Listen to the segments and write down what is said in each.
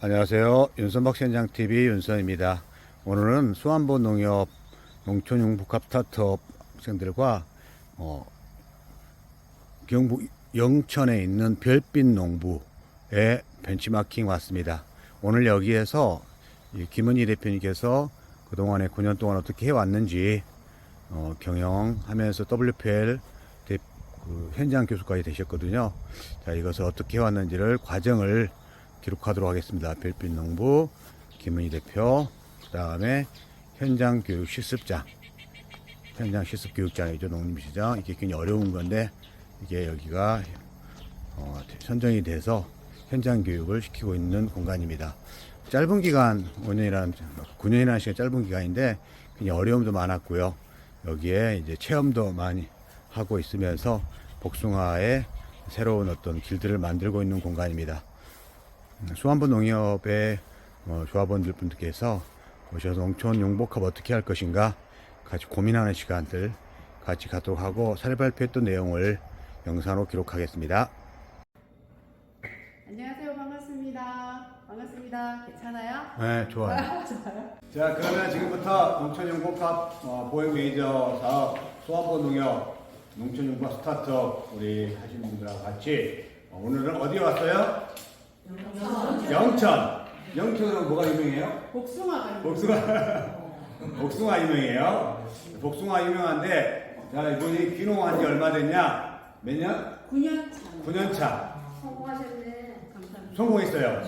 안녕하세요. 윤선박 현장TV 윤선입니다. 오늘은 수안보 농협 농촌융복합 스타트업 학생들과 경북 영천에 있는 별빛 농부에 벤치마킹 왔습니다. 오늘 여기에서 김은희 대표님께서 그동안에 9년 동안 어떻게 해왔는지 경영하면서 WPL 현장 교수까지 되셨거든요. 자, 이것을 어떻게 해왔는지를 과정을 기록하도록 하겠습니다. 별빛 농부 김은희 대표, 그 다음에 현장 교육 실습장, 현장 실습 교육장이죠. 농림시장. 이게 굉장히 어려운 건데 이게 여기가 선정이 돼서 현장 교육을 시키고 있는 공간입니다. 짧은 기간 9년이라는 시간 짧은 기간인데 굉장히 어려움도 많았고요. 여기에 이제 체험도 많이 하고 있으면서 복숭아의 새로운 어떤 길들을 만들고 있는 공간입니다. 수안보 농협의 조합원들분들께서 오셔서 농촌 융복합 어떻게 할 것인가 같이 고민하는 시간들 같이 갖도록 하고 사례 발표했던 내용을 영상으로 기록하겠습니다. 안녕하세요. 반갑습니다. 반갑습니다. 괜찮아요? 네, 좋아요. 좋아요. 자, 그러면 지금부터 농촌 융복합 보행 메이저 사업 수안보 농협 농촌 융복합 스타트업 우리 하시는 분들하고 같이 오늘은 어디에 왔어요? 영천. 영천은 뭐가 유명해요? 복숭아가 복숭아 유명해요. 복숭아 유명한데, 자, 이분이 귀농한 지 얼마 됐냐? 몇 년? 9년 차. 9년 차. 성공하셨네. 감사합니다. 성공했어요.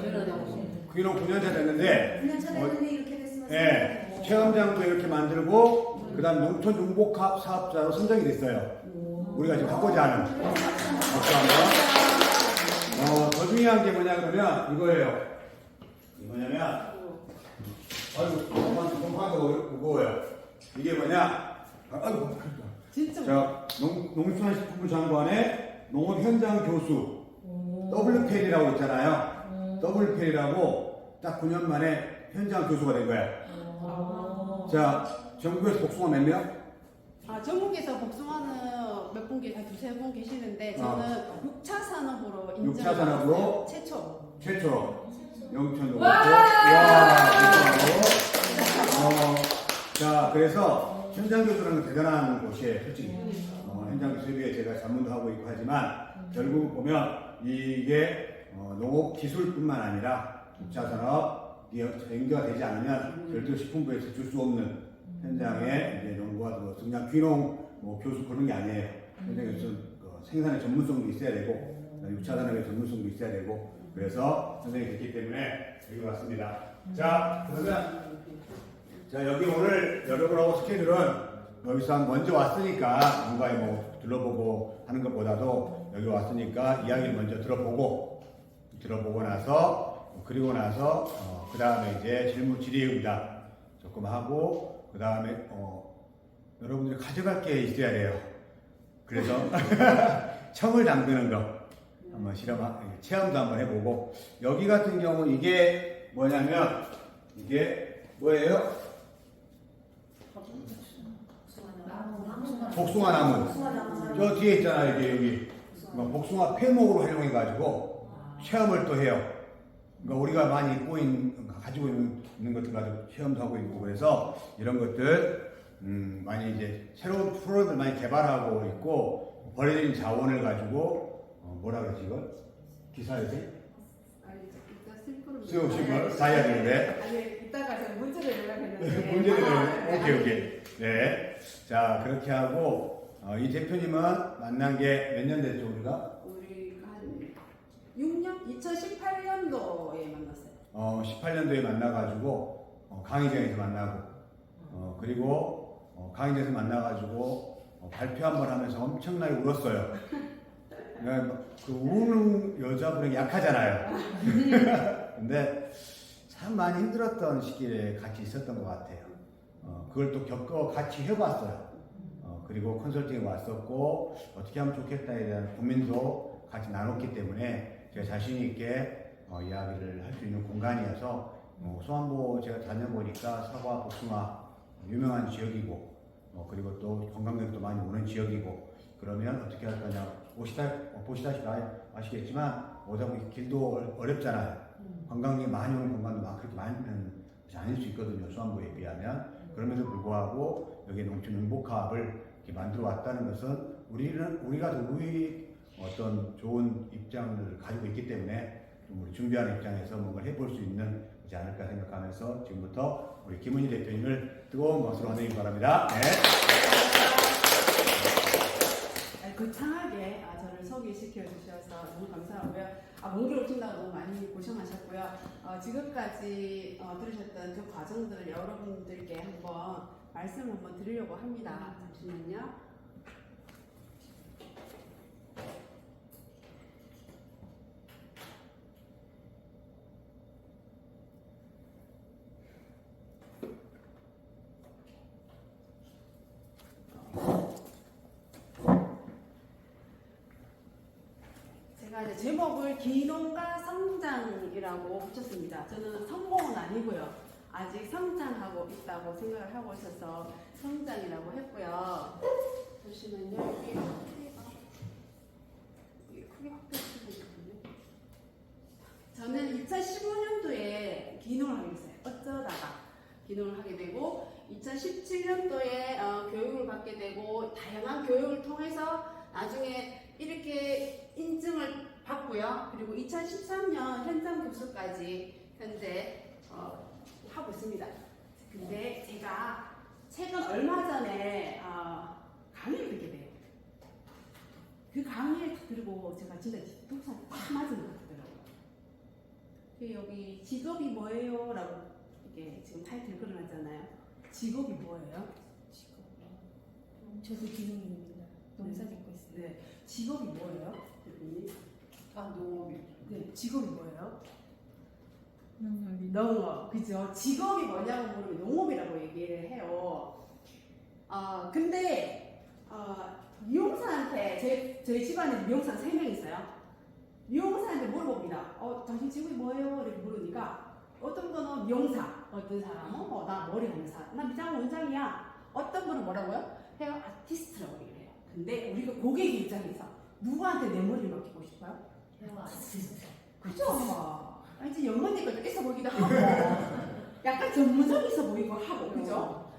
귀농 9년 차 됐는데, 9년 차 됐는데 이렇게 됐으면 예, 체험장도 이렇게 만들고, 그 다음 농촌 융복합 사업자로 선정이 됐어요. 우리가 지금 하고자 하는. 박수합니다. 더 중요한 게 뭐냐 그러면 이거예요. 뭐냐면, 아이고, 공판도 무거워요. 이게 뭐냐? 아이고, 진짜. 자, 농수산식품부 장관의 농업 현장 교수, WPL이라고 있잖아요. WPL이라고 딱 9년 만에 현장 교수가 된 거야. 자, 전국에서 복숭아 몇 명? 전국에서 복숭아는 몇 분 한 두세 분 계시는데 저는 6차 산업으로 인정을 6차 산업으로 받았어요. 최초로. 영천도 그렇고. 와! 자, 그래서 현장 교수라는 건 대단한 곳이에요, 솔직히. 현장 교수에 제가 전문도 하고 있고 하지만 결국 보면 이게 농업 기술뿐만 아니라 6차 산업이 연계가 되지 않으면 절대 식품부에서 줄 수 없는 현장에 이제 농부가 그냥 귀농 교수 그런 게 아니에요. 현장에서 생산의 전문성도 있어야 되고 6차 산업의 전문성도 있어야 되고 그래서 선생님이 됐기 때문에 여기 왔습니다. 자, 그러면 여기 오늘 여러분하고 스케줄은 여기서 먼저 왔으니까 뭔가 둘러보고 하는 것보다도 여기 왔으니까 이야기를 먼저 들어보고 나서 그리고 나서 그 다음에 이제 질문 질의응답 조금 하고 그 다음에 여러분들이 가져갈 게 있어야 돼요. 그래서 청을 담그는 거 한번 체험도 한번 해보고 여기 같은 경우 이게 뭐냐면 이게 뭐예요? 복숭아 나무. 저 뒤에 있잖아요. 이게 여기 복숭아 폐목으로 활용해가지고 체험을 또 해요. 그러니까 우리가 많이 가지고 있는 것들 가지고 체험도 하고 있고 그래서 이런 것들 많이 이제 새로운 프로그램을 많이 개발하고 있고 버려진 자원을 가지고 뭐라 그러지 이걸? 기사회지? 아니, 이따 실프로. 수용식을 다 해야 되는데. 아니, 이따가 제가 문제를 내려고 했는데. 문제를 오케이. 네. 자, 그렇게 하고 이 대표님은 만난 게 몇 년 됐죠 우리가? 우리가 한 6년? 2018년도에 만났어요. 18년도에 만나가지고 강의장에서 만나고 그리고 강의장에서 만나가지고 발표 한번 하면서 엄청나게 울었어요. 그러니까 그 우는 여자분이 약하잖아요. 근데 참 많이 힘들었던 시기에 같이 있었던 것 같아요. 그걸 또 같이 해봤어요. 그리고 컨설팅에 왔었고 어떻게 하면 좋겠다에 대한 고민도 같이 나눴기 때문에 제가 자신 있게 이야기를 할 수 있는 공간이어서 수안보 제가 다녀보니까 사과, 복숭아 유명한 지역이고 그리고 또 관광객도 많이 오는 지역이고 그러면 어떻게 할 거냐 보시다시피 아시겠지만 오다 보니 길도 어렵잖아요. 관광객 많이 오는 공간도 막 그렇게 많은 것이 아닐 수 있거든요. 수안부에 비하면. 그럼에도 불구하고 여기 농촌 행복화합을 이렇게 만들어 왔다는 것은 우리가 누구의 어떤 좋은 입장을 가지고 있기 때문에 좀 우리 준비하는 입장에서 뭔가 해볼 수 있는 것이 않을까 생각하면서 지금부터 우리 김은희 대표님을 뜨거운 박수로 환영해 바랍니다. 네. 거창하게 저를 소개시켜 주셔서 너무 감사하고요. 먼길 오신다고 너무 많이 고생하셨고요. 지금까지 들으셨던 그 과정들을 여러분들께 한번 말씀을 한번 드리려고 합니다. 잠시만요. 제가 이제 제목을 기농과 성장이라고 붙였습니다. 저는 성공은 아니고요. 아직 성장하고 있다고 생각을 하고 있어서 성장이라고 했고요. 잠시만요. 여기 크게 확대시키거든요. 저는 2015년도에 기농을 하게 됐어요. 어쩌다가 기농을 하게 되고 2017년도에 교육을 받게 되고 다양한 교육을 통해서 나중에 이렇게 인증을 받고요. 그리고 2013년 현장 교수까지 현재 하고 있습니다. 근데 제가 최근 얼마 전에 강의를 듣게 돼요. 그 강의를 들고 제가 진짜 독사에 딱 맞은 것 같더라고요. 여기 직업이 뭐예요? 라고 이게 지금 타이틀 걸어놨잖아요. 직업이 뭐예요? 저도 기농입니다. 농사 짓고 있어요. 네. 직업이 뭐예요? 대표님? 농업이요. 네. 직업이 뭐예요? 농업이. 농업. 그죠? 직업이 뭐냐고 물으면 농업이라고 얘기를 해요. 근데 미용사한테 저희 집안에 미용사 3명 있어요. 미용사한테 물어봅니다. 당신 직업이 뭐예요? 이렇게 물으니까 어떤 거는 미용사, 어떤 사람은 나 머리 하는 사람, 나 미장 원장이야. 어떤 분은 뭐라고요? 헤어 아티스트라고 얘기를 해요. 근데 우리가 고객 입장에서 누구한테 내 머리를 맡기고 싶어요? 헤어 아티스트. 그죠? 이제 연못니까 좀 있어 보이기도 하고 약간 전문성 있어 보이고 하고 그죠?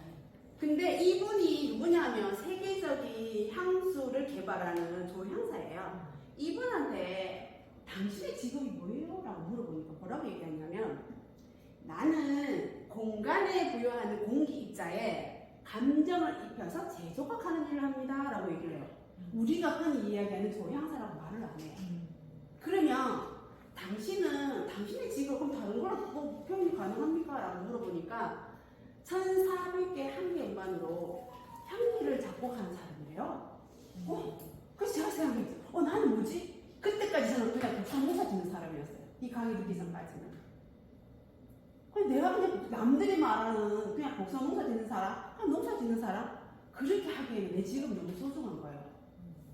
근데 이분이 누구냐면 세계적인 향수를 개발하는 조향사예요. 이분한테 당신의 직업이 뭐예요? 라고 물어보니까 뭐라고 얘기하냐면 나는 공간에 부여하는 공기 입자에 감정을 입혀서 재조각하는 일을 합니다. 라고 얘기를 해요. 우리가 흔히 이야기하는 조향사라고 말을 안 해요. 그러면 당신은 당신의 직업 그럼 다른 거랑 뭐 표현이 가능합니까? 라고 물어보니까 1,400개 향기 음반으로 향기를 작곡하는 사람이래요. 그래서 제가 생각했어요. 나는 뭐지? 그때까지 저는 그냥 농사 짓는 사람이었어요. 이 강의 듣기 전까지는. 내가 그냥 남들이 말하는 그냥 복사 농사 짓는 사람, 농사 짓는 사람 그렇게 하기에는 내 직업이 너무 소중한 거예요.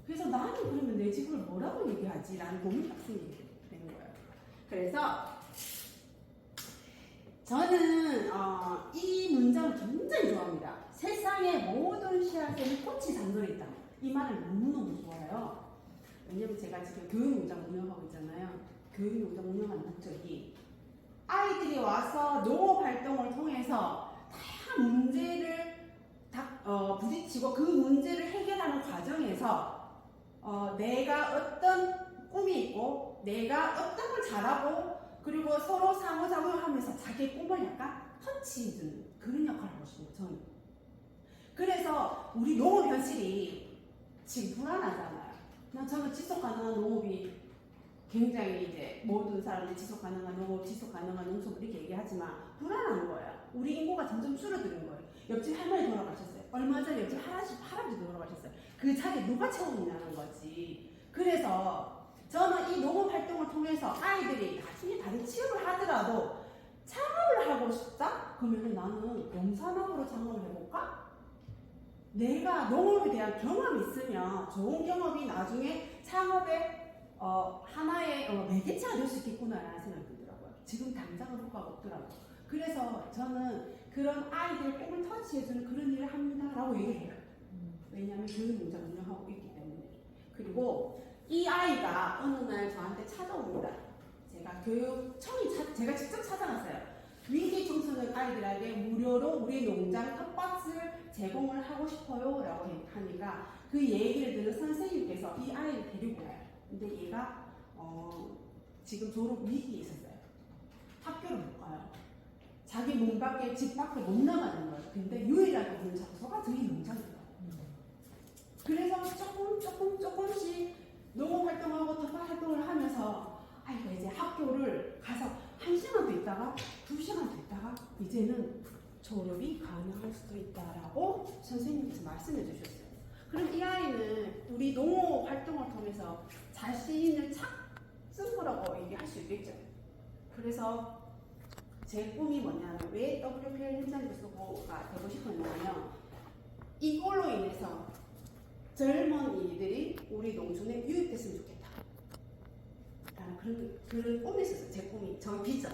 그래서 나는 그러면 내 직업을 뭐라고 얘기하지? 라는 고민이 딱 생기게 되는 거예요. 그래서 저는 이 문장을 굉장히 좋아합니다. 세상의 모든 씨앗에는 꽃이 잠들어 있다. 이 말을 너무너무 좋아해요. 왜냐면 제가 지금 교육농장 운영하고 있잖아요. 교육농장 운영하는 목적이 아이들이 와서 농업 활동을 통해서 다양한 문제를 부딪히고 그 문제를 해결하는 과정에서 내가 어떤 꿈이 있고 내가 어떤 걸 잘하고 그리고 서로 상호작용하면서 자기의 꿈을 약간 터치해주는 그런 역할을 하고 싶어요. 저는. 그래서 우리 농업 현실이 지금 불안하잖아요. 저는 지속 가능한 농업이 굉장히 이제 모든 사람들이 지속 가능한 농업, 지속 가능한 농업 이렇게 얘기하지만 불안한 거예요. 우리 인구가 점점 줄어드는 거예요. 옆집 할머니 돌아가셨어요. 얼마 전에 옆집 할아버지 돌아가셨어요. 그 자리 누가 채우느냐는 거지. 그래서 저는 이 농업 활동을 통해서 아이들이 나중에 다른 취업을 하더라도 창업을 하고 싶다? 그러면 나는 농산업으로 창업을 해볼까? 내가 농업에 대한 경험이 있으면 좋은 경험이 나중에 창업에 하나의 매개체가 될 수 있겠구나라는 생각이 들더라고요. 지금 당장은 효과가 없더라고요. 그래서 저는 그런 아이들 꿈을 터치해주는 그런 일을 합니다라고 얘기를 해요. 왜냐하면 교육농장 운영하고 있기 때문에. 그리고 이 아이가 어느 날 저한테 찾아옵니다. 제가 교육청이 제가 직접 찾아갔어요. 위기 청소년 아이들에게 무료로 우리 농장 텃밭을 제공을 하고 싶어요 라고 하니까 그 얘기를 들은 선생님께서 이 아이를 데리고 와요. 근데 얘가 지금 졸업 위기에 있었어요. 학교를 못 가요. 자기 문 밖에 집 밖에 못 나가는 거예요. 근데 유일하게 있는 장소가 저희 농장이에요. 그래서 조금씩 농업 활동하고 텃밭 활동을 하면서 아이가 이제 학교를 가서 1시간도 있다가 2시간도 있다가 이제는 졸업이 가능할 수도 있다라고 선생님께서 말씀해 주셨어요. 그럼 이 아이는 우리 농업 활동을 통해서 자신을 찾은 거라고 얘기할 수 있겠죠. 그래서 제 꿈이 뭐냐면 왜 WPL 현장 교수가 되고 싶었냐면 이걸로 인해서 젊은이들이 우리 농촌에 유입됐으면 좋겠다. 그런 꿈이 있었어요. 제 꿈이, 저 비전.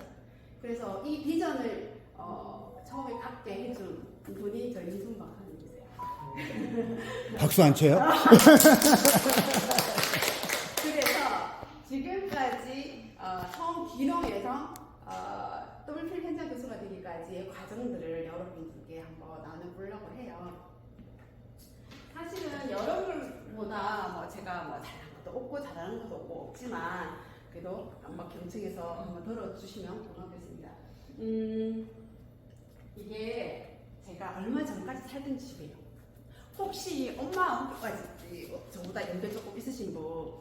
그래서 이 비전을 처음에 갖게 해준 분이 저희 이순 박사님이세요. 박수 안 쳐요? 그래서 지금까지 처음 기농에서 WPL 현장 교수가 되기까지의 과정들을 여러분들께 한번 나눠보려고 해요. 사실은 여러분보다 제가 잘하는 것도 없고 잘하는 것도 없지만 그래도 한번 경청해서 한번 들어주시면 고맙겠습니다. 이게 제가 얼마 전까지 살던 집이에요. 혹시 엄마 아버지까지 저보다 연배 조금 있으신 분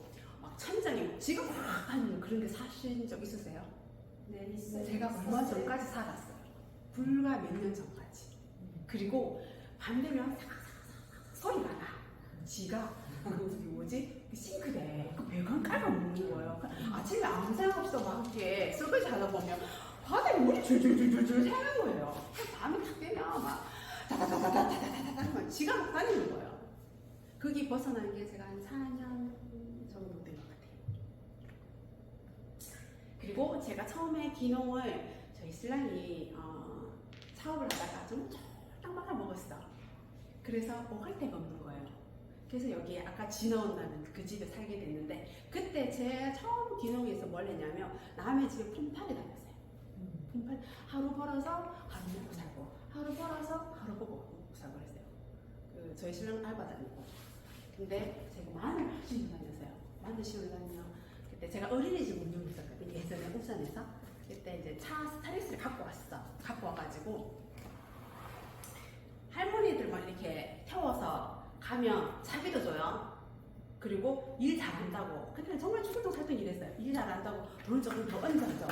천장에 지금 막 하는 그런 게 사신 적 있으세요? 네, 있어요. 제가 얼마 전까지 살았어요. 불과 몇 년 전까지. 그리고 밤 되면 소리가 나. 지가 뭐지? 싱크대에 그 배관 깔아 먹는 거예요. 아침에 아무 생각 없이 막 이렇게 설거지 하다 보면 바닥에 물이 줄줄줄줄 새는 거예요. 밤에 딱 되면 막 다다다다다다다다다 지가 막 다니는 거예요. 거기 벗어난 게 제가 한 4년 정도 된 것 같아요. 그리고 제가 처음에 기농을 저희 신랑이 사업을 하다가 좀 쫄딱 먹었어. 그래서 먹을 데가 없는 거예요. 그래서 여기 아까 지나온다는 그 집에 살게 됐는데 그때 제가 처음 기농에서 뭘 했냐면 남의 집에 품팔이 다녔어요. 품팔 하루 벌어서 하루 먹고 살고 하루 벌어서 하루 먹고 살고 그랬어요. 저희 신랑 알바 다니고. 근데 제가 마늘 심으러 다녔어요. 마늘 심으러 다니면 그때 제가 어린이집 운영했었거든요. 예전에 울산에서. 그때 이제 차 스타렉스를 갖고 와가지고 할머니들만 이렇게 태워서 가면 차비도 줘요. 그리고 일 잘한다고. 그때는 정말 출동 살던 일했어요. 일 잘한다고 돈을 조금 더 얹어줘.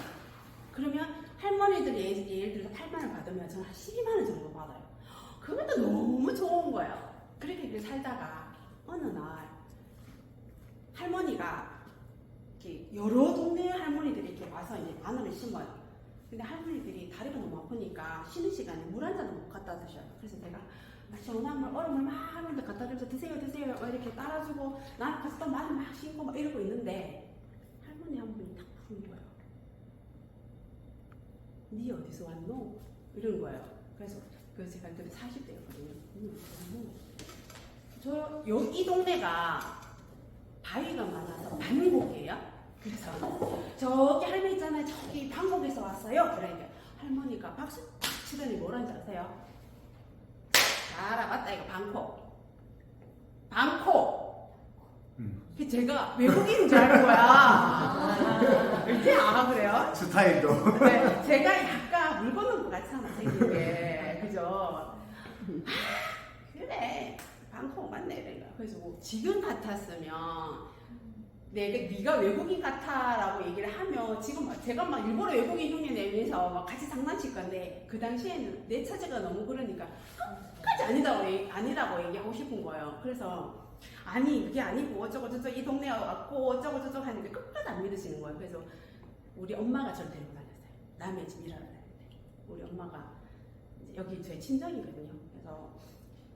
그러면 할머니들이 예를 들어서 8만 원 받으면 저는 한 12만 원 정도 받아요. 그것도 너무 좋은 거예요. 그렇게 살다가 어느 날 할머니가 이렇게 여러 동네 할머니들이 이렇게 와서 이제 마늘을 심어요. 근데 할머니들이 다리가 너무 아프니까 쉬는 시간에 물 한 잔도 못 갖다 드셔요. 그래서 내가 시원한 물, 얼음물 막 하는데 갖다 주면서 드세요 이렇게 따라주고 나는 가서 또 마늘 막 심고 막 이러고 있는데 할머니 한 분이 딱 부른 거예요. 니 어디서 왔노? 이런 거예요. 그래서 제가 그때 40대였거든요. 이 동네가 바위가 많아서 방곡이에요. 그래서 저기 할머니 있잖아요. 저기 방곡에서 왔어요. 그러니까 할머니가 박수 탁 치더니 뭐라는지 아세요? 알아봤다 이거 방콕. 제가 외국인인 줄 알은 거야. 이렇게 알아 그래요? 스타일도. 네, 제가 약간 물 건너는 것 같잖아 생긴 게. 그죠? 그래 방콕 맞네 내가. 그래서 뭐 지금 같았으면 네가 외국인 같아라고 얘기를 하면 지금 제가 막 일부러 외국인 흉내 내면서 막 같이 장난칠 건데 그 당시에는 내 처제가 너무 그러니까 끝까지 아니라고 얘기하고 싶은 거예요. 그래서 아니 그게 아니고 어쩌고 저쩌고 이 동네에 왔고 어쩌고 저쩌고 하는데 끝까지 안 믿으시는 거예요. 그래서 우리 엄마가 저를 데리고 다녔어요. 남의 집 일하러 다녔는데 우리 엄마가 이제 여기 저희 친정이거든요. 그래서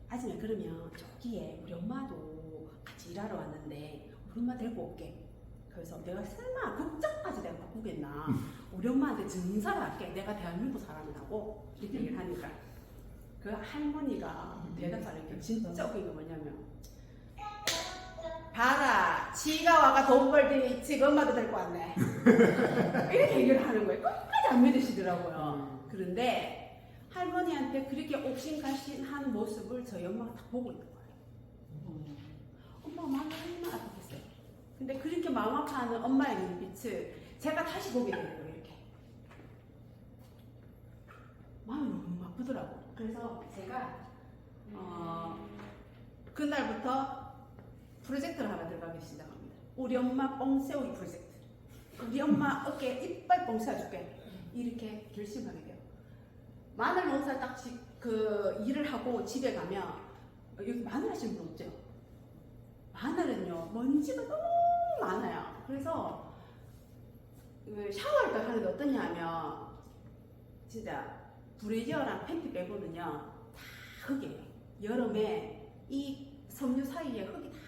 아침에 그러면 저기에 우리 엄마도 같이 일하러 왔는데 우리 엄마 데리고 올게. 그래서 내가 설마 국적까지 내가 바꾸겠나. 우리 엄마한테 증사를 할게. 내가 대한민국 사람이라고 이렇게 얘기를 하니까 그 할머니가 대답하는 게 진짜 웃긴 게 뭐냐면 봐라 지가 와가 돈 벌더니 지금 엄마도 데리고 왔네. 이렇게 얘기를 하는 거예요. 끝까지 안 믿으시더라고요. 그런데 할머니한테 그렇게 옥신각신한 모습을 저희 엄마가 다 보고 있는 거예요. 엄마가 마음이 얼마나 아팠겠어요. 근데 그렇게 마음 아파하는 엄마의 눈빛을 제가 다시 보게 되는 거예요. 이렇게 마음이 너무 아프더라고요. 그래서 제가 그날부터 프로젝트를 하나 들어가기 시작합니다. 우리 엄마 뻥 세우기 프로젝트. 우리 엄마 어깨에 이빨 뻥 세워줄게. 이렇게 결심하게 돼요. 마늘 농사 딱 그 일을 하고 집에 가면 여기 마늘 하시는 분 없죠? 마늘은요 먼지가 너무 많아요. 그래서 그 샤워할 때 하는데 어떠냐 하면 진짜 브래지어랑 팬티 빼고는요 다 흙이에요. 여름에 이 섬유 사이에 흙이 다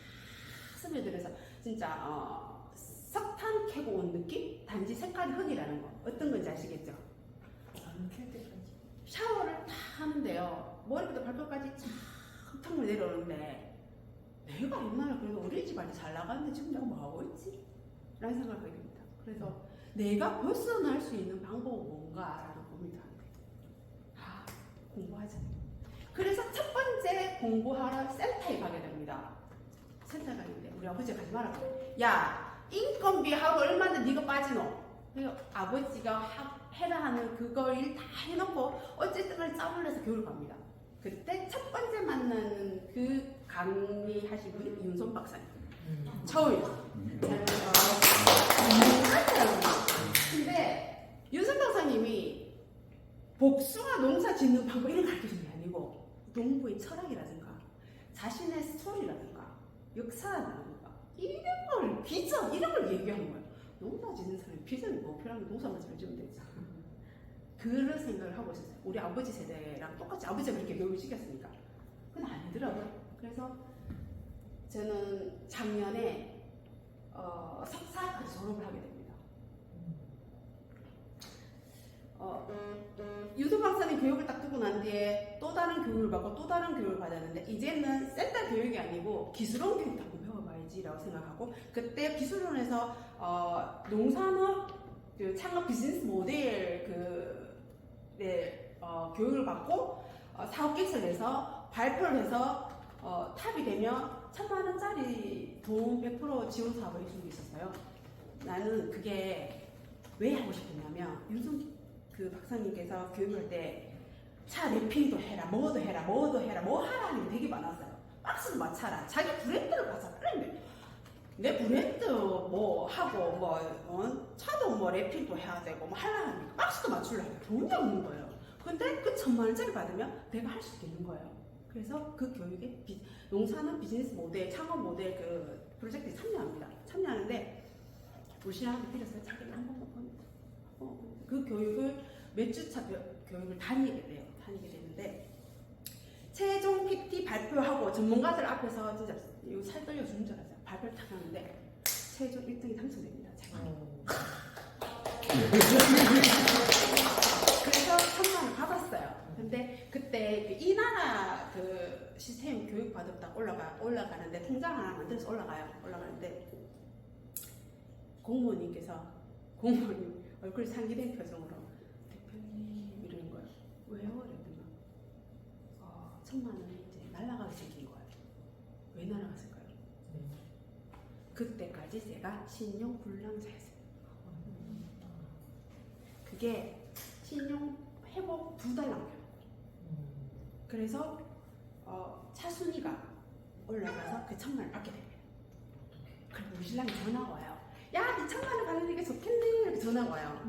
스며들어서 진짜 석탄 캐고 온 느낌? 단지 색깔이 흙이라는 거. 어떤 건지 아시겠죠? 안캘 때까지. 샤워를 다 하는데요. 머리부터 발끝까지 쫙 내려오는데 내가 옛날에 그래도 우리 집안이 잘 나갔는데 지금 내가 뭐하고 있지? 라는 생각을 하게 됩니다. 그래서 내가 벗어날 수 있는 방법은 뭔가라는 고민을 하게 돼요. 공부하자. 그래서 첫 번째 공부하러 센터에 가게 됩니다. 센터에 가는데 우리 아버지가 가지 말라고. 야, 인건비하고 얼마나 네가 빠지노? 그래서 아버지가 해라 하는 그거 일 다 해놓고 어쨌든 간에 짬을 내서 교육을 갑니다. 그때 첫 번째 만나는 그 강의하신 분이 윤선 박사님. 처음이요. 근데 윤선 박사님이 복숭아 농사 짓는 방법 이런 거 가르쳐주는 게 아니고 농부의 철학이라든가 자신의 스토리라든가 역사라든가 이런 걸 비전 이런 걸 얘기하는 거예요. 농사 짓는 사람이 비전이 뭐 필요한 게 농사만 잘 지으면 되죠. 그런 생각을 하고 있었어요. 우리 아버지 세대랑 똑같이 아버지가 그렇게 교육을 시켰으니까. 그건 아니더라고요. 그래서 저는 작년에 석사까지 졸업을 하게 됩니다. 유도 박사님 교육을 딱 두고 난 뒤에 또 다른 교육을 받고 또 다른 교육을 받았는데 이제는 센터 교육이 아니고 기술원 교육도 한번 배워봐야지라고 생각하고 그때 기술원에서 농산업 그 창업 비즈니스 모델 교육을 받고 사업 계획서를 내서 발표를 해서 탑이 되면 1,000만 원짜리 돈 100% 지원 사업을 해준 게 있었어요. 나는 그게 왜 하고 싶었냐면 윤성 그 박사님께서 교육할 때 차 랩핑도 해라, 뭐도 해라, 뭐도 해라, 뭐 하라는 게 되게 많았어요. 박스도 맞춰라, 자기 브랜드를 가져라. 그랬는데 내 브랜드 뭐 하고 차도 뭐 랩핑도 해야 되고 뭐 하려고 하니까 박스도 맞추려고 돈이 없는 거예요. 근데 그 1,000만 원짜리 받으면 내가 할 수 있는 거예요. 그래서 그 교육에 농산업 비즈니스 모델, 창업 모델 그 프로젝트에 참여합니다. 참여하는데 우리 신랑한테 빌었어요. 자기는 한 번만 보내줘. 그 교육을 몇 주차 교육을 다니게 돼요. 다니게 되는데 최종 PT 발표하고 전문가들 앞에서 진짜 이거 살 떨려 주는 줄 알았어요. 발표를 탁 하는데 최종 1등이 당첨됩니다. 제가. 그래서 1,000만 원 받았어요. 근데 그때 그 이나라 그 시스템 교육 받았다 올라가는데 통장 하나 만들어서 올라가는데 공무원님 얼굴 상기된 표정으로 대표님 이러는 거예요. 왜요? 그랬더니 1,000만 원이 이제 날아가게 생긴 거예요. 왜 날아갔을까요? 그때까지 제가 신용 불량자였어요. 그게 신용 회복 2달 남겨요. 그래서 차순위가 올라가서 그 1,000만 원을 받게 됩니다. 그리고 우리 신랑이 전화가 와요. 야, 네 1,000만 원 받는 게 좋겠네. 이렇게 전화가 와요.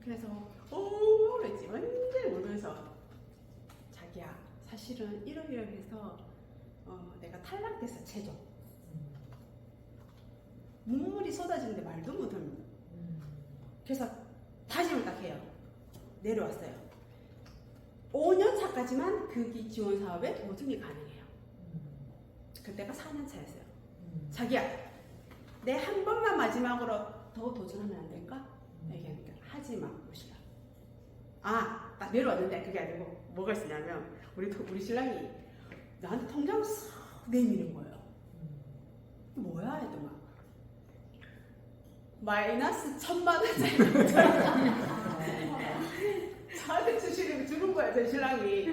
그래서 그랬지. 완전히 울면서 자기야, 사실은 이러이러해서 내가 탈락돼서 최종 눈물이 쏟아지는데 말도 못합니다. 그래서 다짐을 딱 해요. 내려왔어요. 5년 차까지만 그 지원 사업에 도전이 가능해요. 그때가 4년 차였어요. 자기야, 내 한 번만 마지막으로 더 도전하면 안 될까? 얘기하니까 하지 마, 무시라. 딱 내려왔는데 그게 아니고 뭐가 있었냐면 우리 신랑이 나한테 통장을 싹 내미는 거예요. 뭐야? 해도 막 마이너스 1,000만 원짜리 저한테 주는 거야. 제 신랑이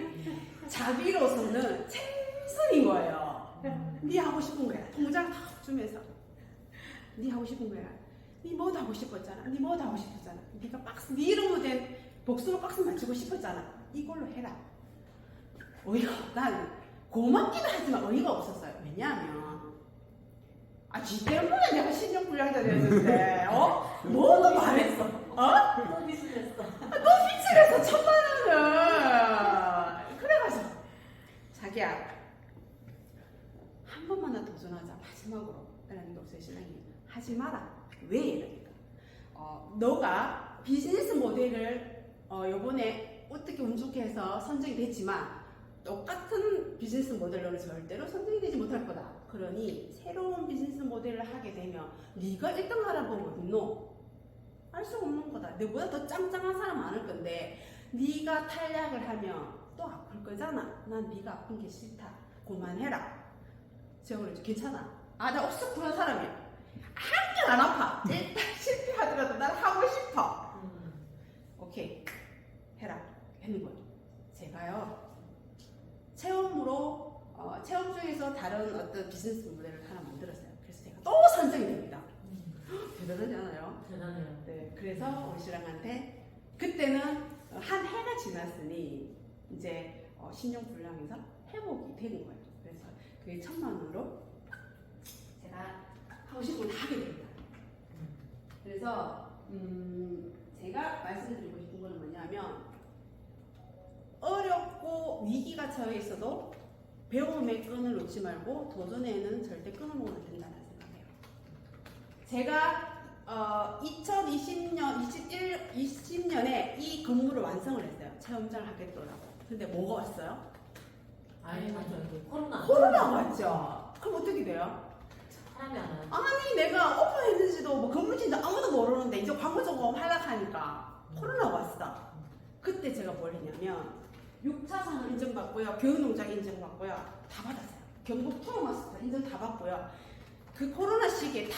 자기로서는 최선인 거예요. 네 하고 싶은 거야. 통장 탁 주면서 네 하고 싶은 거야. 네 뭐도 하고 싶었잖아. 네 뭐도 하고 싶었잖아. 네가 박스 네 이름으로 된 복숭아 박스 맞추고 싶었잖아. 이걸로 해라. 난 고맙기도 하지만 어이가 없었어요. 왜냐하면 지 때문에 내가 신용불량자 됐는데 너도 말했어. 또 미술했어. 빚을 해서 1,000만 원을 그래가지고 자기야 한 번만 더 도전하자. 마지막으로 라는 게 없어요. 신랑이 하지 마라. 왜 이러니까 너가 비즈니스 모델을 요번에 어떻게 운 좋게 해서 선정이 됐지만 똑같은 비즈니스 모델로는 절대로 선정이 되지 못할 거다. 그러니 새로운 비즈니스 모델을 하게 되면 네가 1등 하라는 법은 없노? 할 수 없는 거다. 너보다 더 짱짱한 사람 많을 건데 네가 탈락을 하면 또 아플 거잖아. 난 네가 아픈 게 싫다. 그만해라. 제가 그랬죠. 괜찮아. 나 억수쿠한 사람이야. 한 개 안 아파. 일단 실패하더라도 난 하고 싶어. 오케이. 해라. 했는 거죠. 제가요. 체험 중에서 다른 어떤 비즈니스 모델을 하나 만들었어요. 그래서 제가 또 선정이 됩니다. 대단하지 않아요? 대단해요. 네, 그래서 우리 신랑한테 그때는 한 해가 지났으니 이제 신용불량에서 회복이 되는 거예요. 그래서 그게 1,000만 원으로 제가 하고 싶은 걸 다 하게 됩니다. 그래서 제가 말씀드리고 싶은 건 뭐냐면 어렵고 위기가 처해 있어도 배움의 끈을 놓지 말고 도전에는 절대 끊어 놓으면 안 된다는 생각해요. 제가 2020년에 이 건물을 완성을 했어요. 체험장을 하겠더라고. 근데 뭐가 왔어요? 아예 맞아요. 코로나. 코로나가 왔죠. 그럼 어떻게 돼요? 사람이 안 와요. 아니 내가 오픈했는지도 뭐 건물인지 아무도 모르는데 이제 광고 점검 하락하니까 코로나가 왔어. 그때 제가 뭘 했냐면 6차 산업 인증받고요. 교육농장 인증받고요. 다 받았어요. 경북 프로마스터 인증 다 받고요. 그 코로나 시기에 다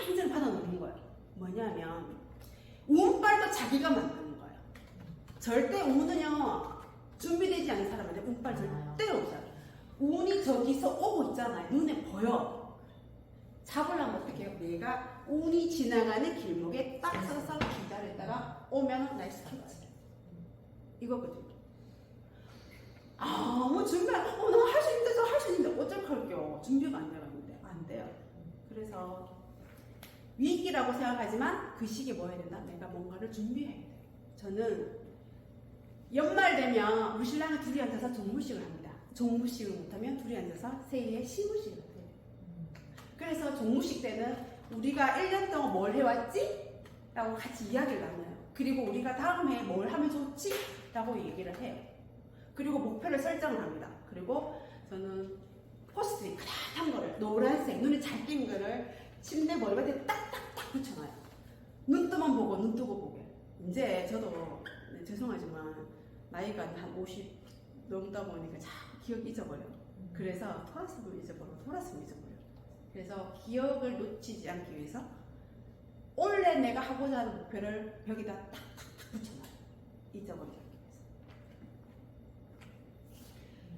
인증 받아놓는 거예요. 뭐냐면 운빨도 자기가 만드는 거예요. 절대 운은요. 준비되지 않은 사람한테 운빨 절대 없어요. 운이 저기서 오고 있잖아요. 눈에 보여. 잡으려면 어떻게 해요? 내가 운이 지나가는 길목에 딱 서서 기다렸다가 오면 나이스 캐치. 이거거든요. 뭐 준비, 나 할 수 있는데, 할 수 있는데, 어떡할게요. 준비가 안 되는데. 안 돼요. 그래서, 위기라고 생각하지만, 그 시기에 뭐 해야 된다? 내가 뭔가를 준비해야 돼요. 저는, 연말 되면, 우리 신랑이 둘이 앉아서 종무식을 합니다. 종무식을 못하면, 둘이 앉아서 새해에 시무식을 해요. 그래서, 종무식 때는, 우리가 1년 동안 뭘 해왔지? 라고 같이 이야기를 나눠요. 그리고 우리가 다음 해에 뭘 하면 좋지? 라고 얘기를 해요. 그리고 목표를 설정을 합니다. 그리고 저는 포스트잇 크다한 거를 노란색 눈이 잘 띈 거를 침대 머리맡에 딱딱딱 붙여놔요. 눈 뜨면 보고 눈 뜨고 보게. 이제 저도 죄송하지만 나이가 한 50 넘다 보니까 자꾸 기억 잊어버려요. 그래서 돌았으면 잊어버려요. 그래서 기억을 놓치지 않기 위해서 원래 내가 하고자 하는 목표를 벽에다 딱딱딱 붙여놔요. 잊어버리지 않기 위해서.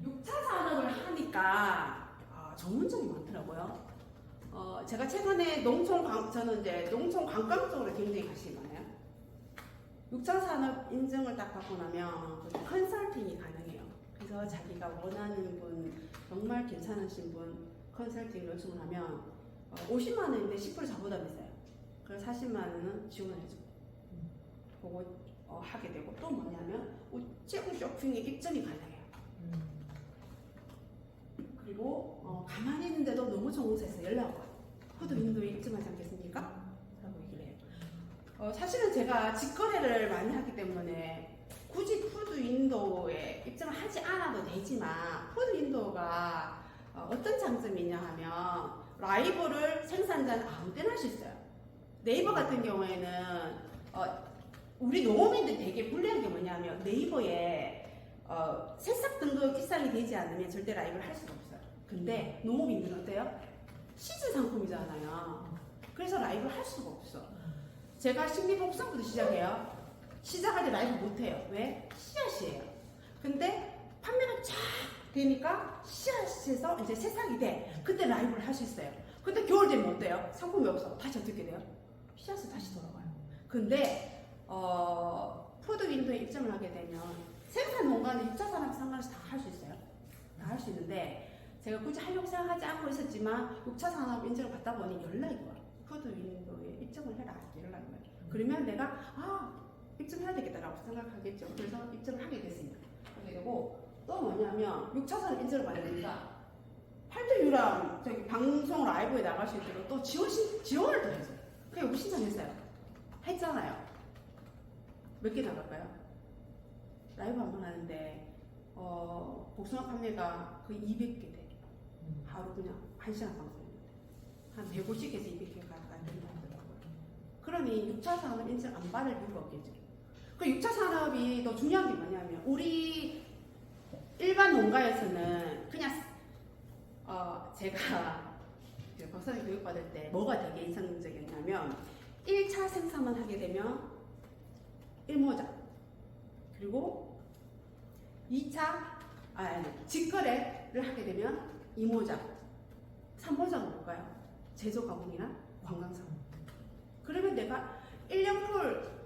6차 산업을 하니까 전문점이 많더라고요. 제가 최근에 저는 이제 농촌 관광 쪽으로 굉장히 관심이 많아요. 6차 산업 인증을 딱 받고 나면 컨설팅이 가능해요. 그래서 자기가 원하는 분, 정말 괜찮으신 분 컨설팅 요청을 하면 50만 원인데 10% 자부담이 있어요. 그래서 40만 원은 지원을 해주고 그거 하게 되고 또 뭐냐면 우체국 쇼핑에 입점이 가능해요. 그리고 가만히 있는데도 너무 정서에서 연락 와요. 푸드 윈도우에 입점하지 않겠습니까? 라고 얘기를 해요. 사실은 제가 직거래를 많이 하기 때문에 굳이 푸드 윈도우에 입점을 하지 않아도 되지만 푸드 윈도우가 어떤 장점이냐 하면 라이브를 생산자는 아무 때나 할 수 있어요. 네이버 같은 경우에는 우리 농업인들 되게 불리한 게 뭐냐면 네이버에 새싹 등급 이상이 되지 않으면 절대 라이브를 할 수가 없어요. 근데 농업인들은 어때요? 시즌 상품이잖아요. 그래서 라이브를 할 수가 없어. 제가 심리복선부터 시작해요. 시작할 때 라이브 못해요. 왜? 씨앗이에요. 근데 판매가 쫙 되니까 씨앗에서 이제 새싹이 돼. 그때 라이브를 할 수 있어요. 근데 겨울 되면 어때요? 상품이 없어. 다시 어떻게 돼요? 씨앗이 다시 돌아와요. 근데 푸드윈도에 입점을 하게 되면 생산 농가는 6차 산업 상관없이 다 할 수 있어요. 다 할 수 있는데 제가 굳이 하려고 생각하지 않고 있었지만 6차 산업 인증을 받다 보니 연락이 와요. 푸드윈도에 입점을 해라. 연락이 와요. 그러면 내가 입점해야 되겠다라고 생각하겠죠. 그래서 입점을 하게 됐습니다. 그리고 또 뭐냐면 6차 산업 인증을 받으니까 팔도유랑 저기 방송 라이브에 나갈 수 있도록 또 지원을 또 했어요. 그래서 여기 신청했어요. 했잖아요. 몇 개 나갈까요? 라이브 한 번 하는데 복숭아 판매가 거의 200개 돼. 하루 그냥 1시간 방송인데 한 150개에서 200개 가까이 된다 하더라고요. 그러니 6차 산업 인증 안 받을 이유가 없겠죠. 그 6차 산업이 더 중요한 게 뭐냐면 우리 일반 농가에서는 그냥 제가 박사님 교육받을 때 뭐가 되게 인상적이었냐면 1차 생산만 하게 되면 1모작 그리고 2차 직거래를 하게 되면 2모작 3모작은 뭘까요? 제조가공이나 관광사업. 그러면 내가 1년 풀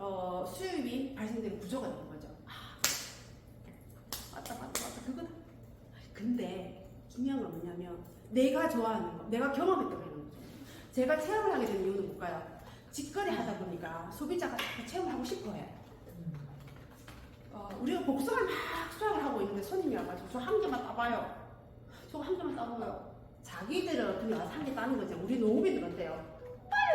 수입이 발생되는 구조가 되는 거죠. 맞다 그거다. 근데 중요한 건 뭐냐면 내가 좋아하는 거, 내가 경험했던 거 이런 거죠. 제가 체험을 하게 된 이유는 뭘까요? 직거래 하다 보니까 소비자가 자꾸 체험을 하고 싶어 해요. 우리가 복숭아를 막 수확을 하고 있는데 손님이 와가지고 저 한 개만 따봐요. 저거 한 개만 따봐요. 자기들은 그냥 와서 한 개 따는 거죠. 우리 농업인들은 어때요?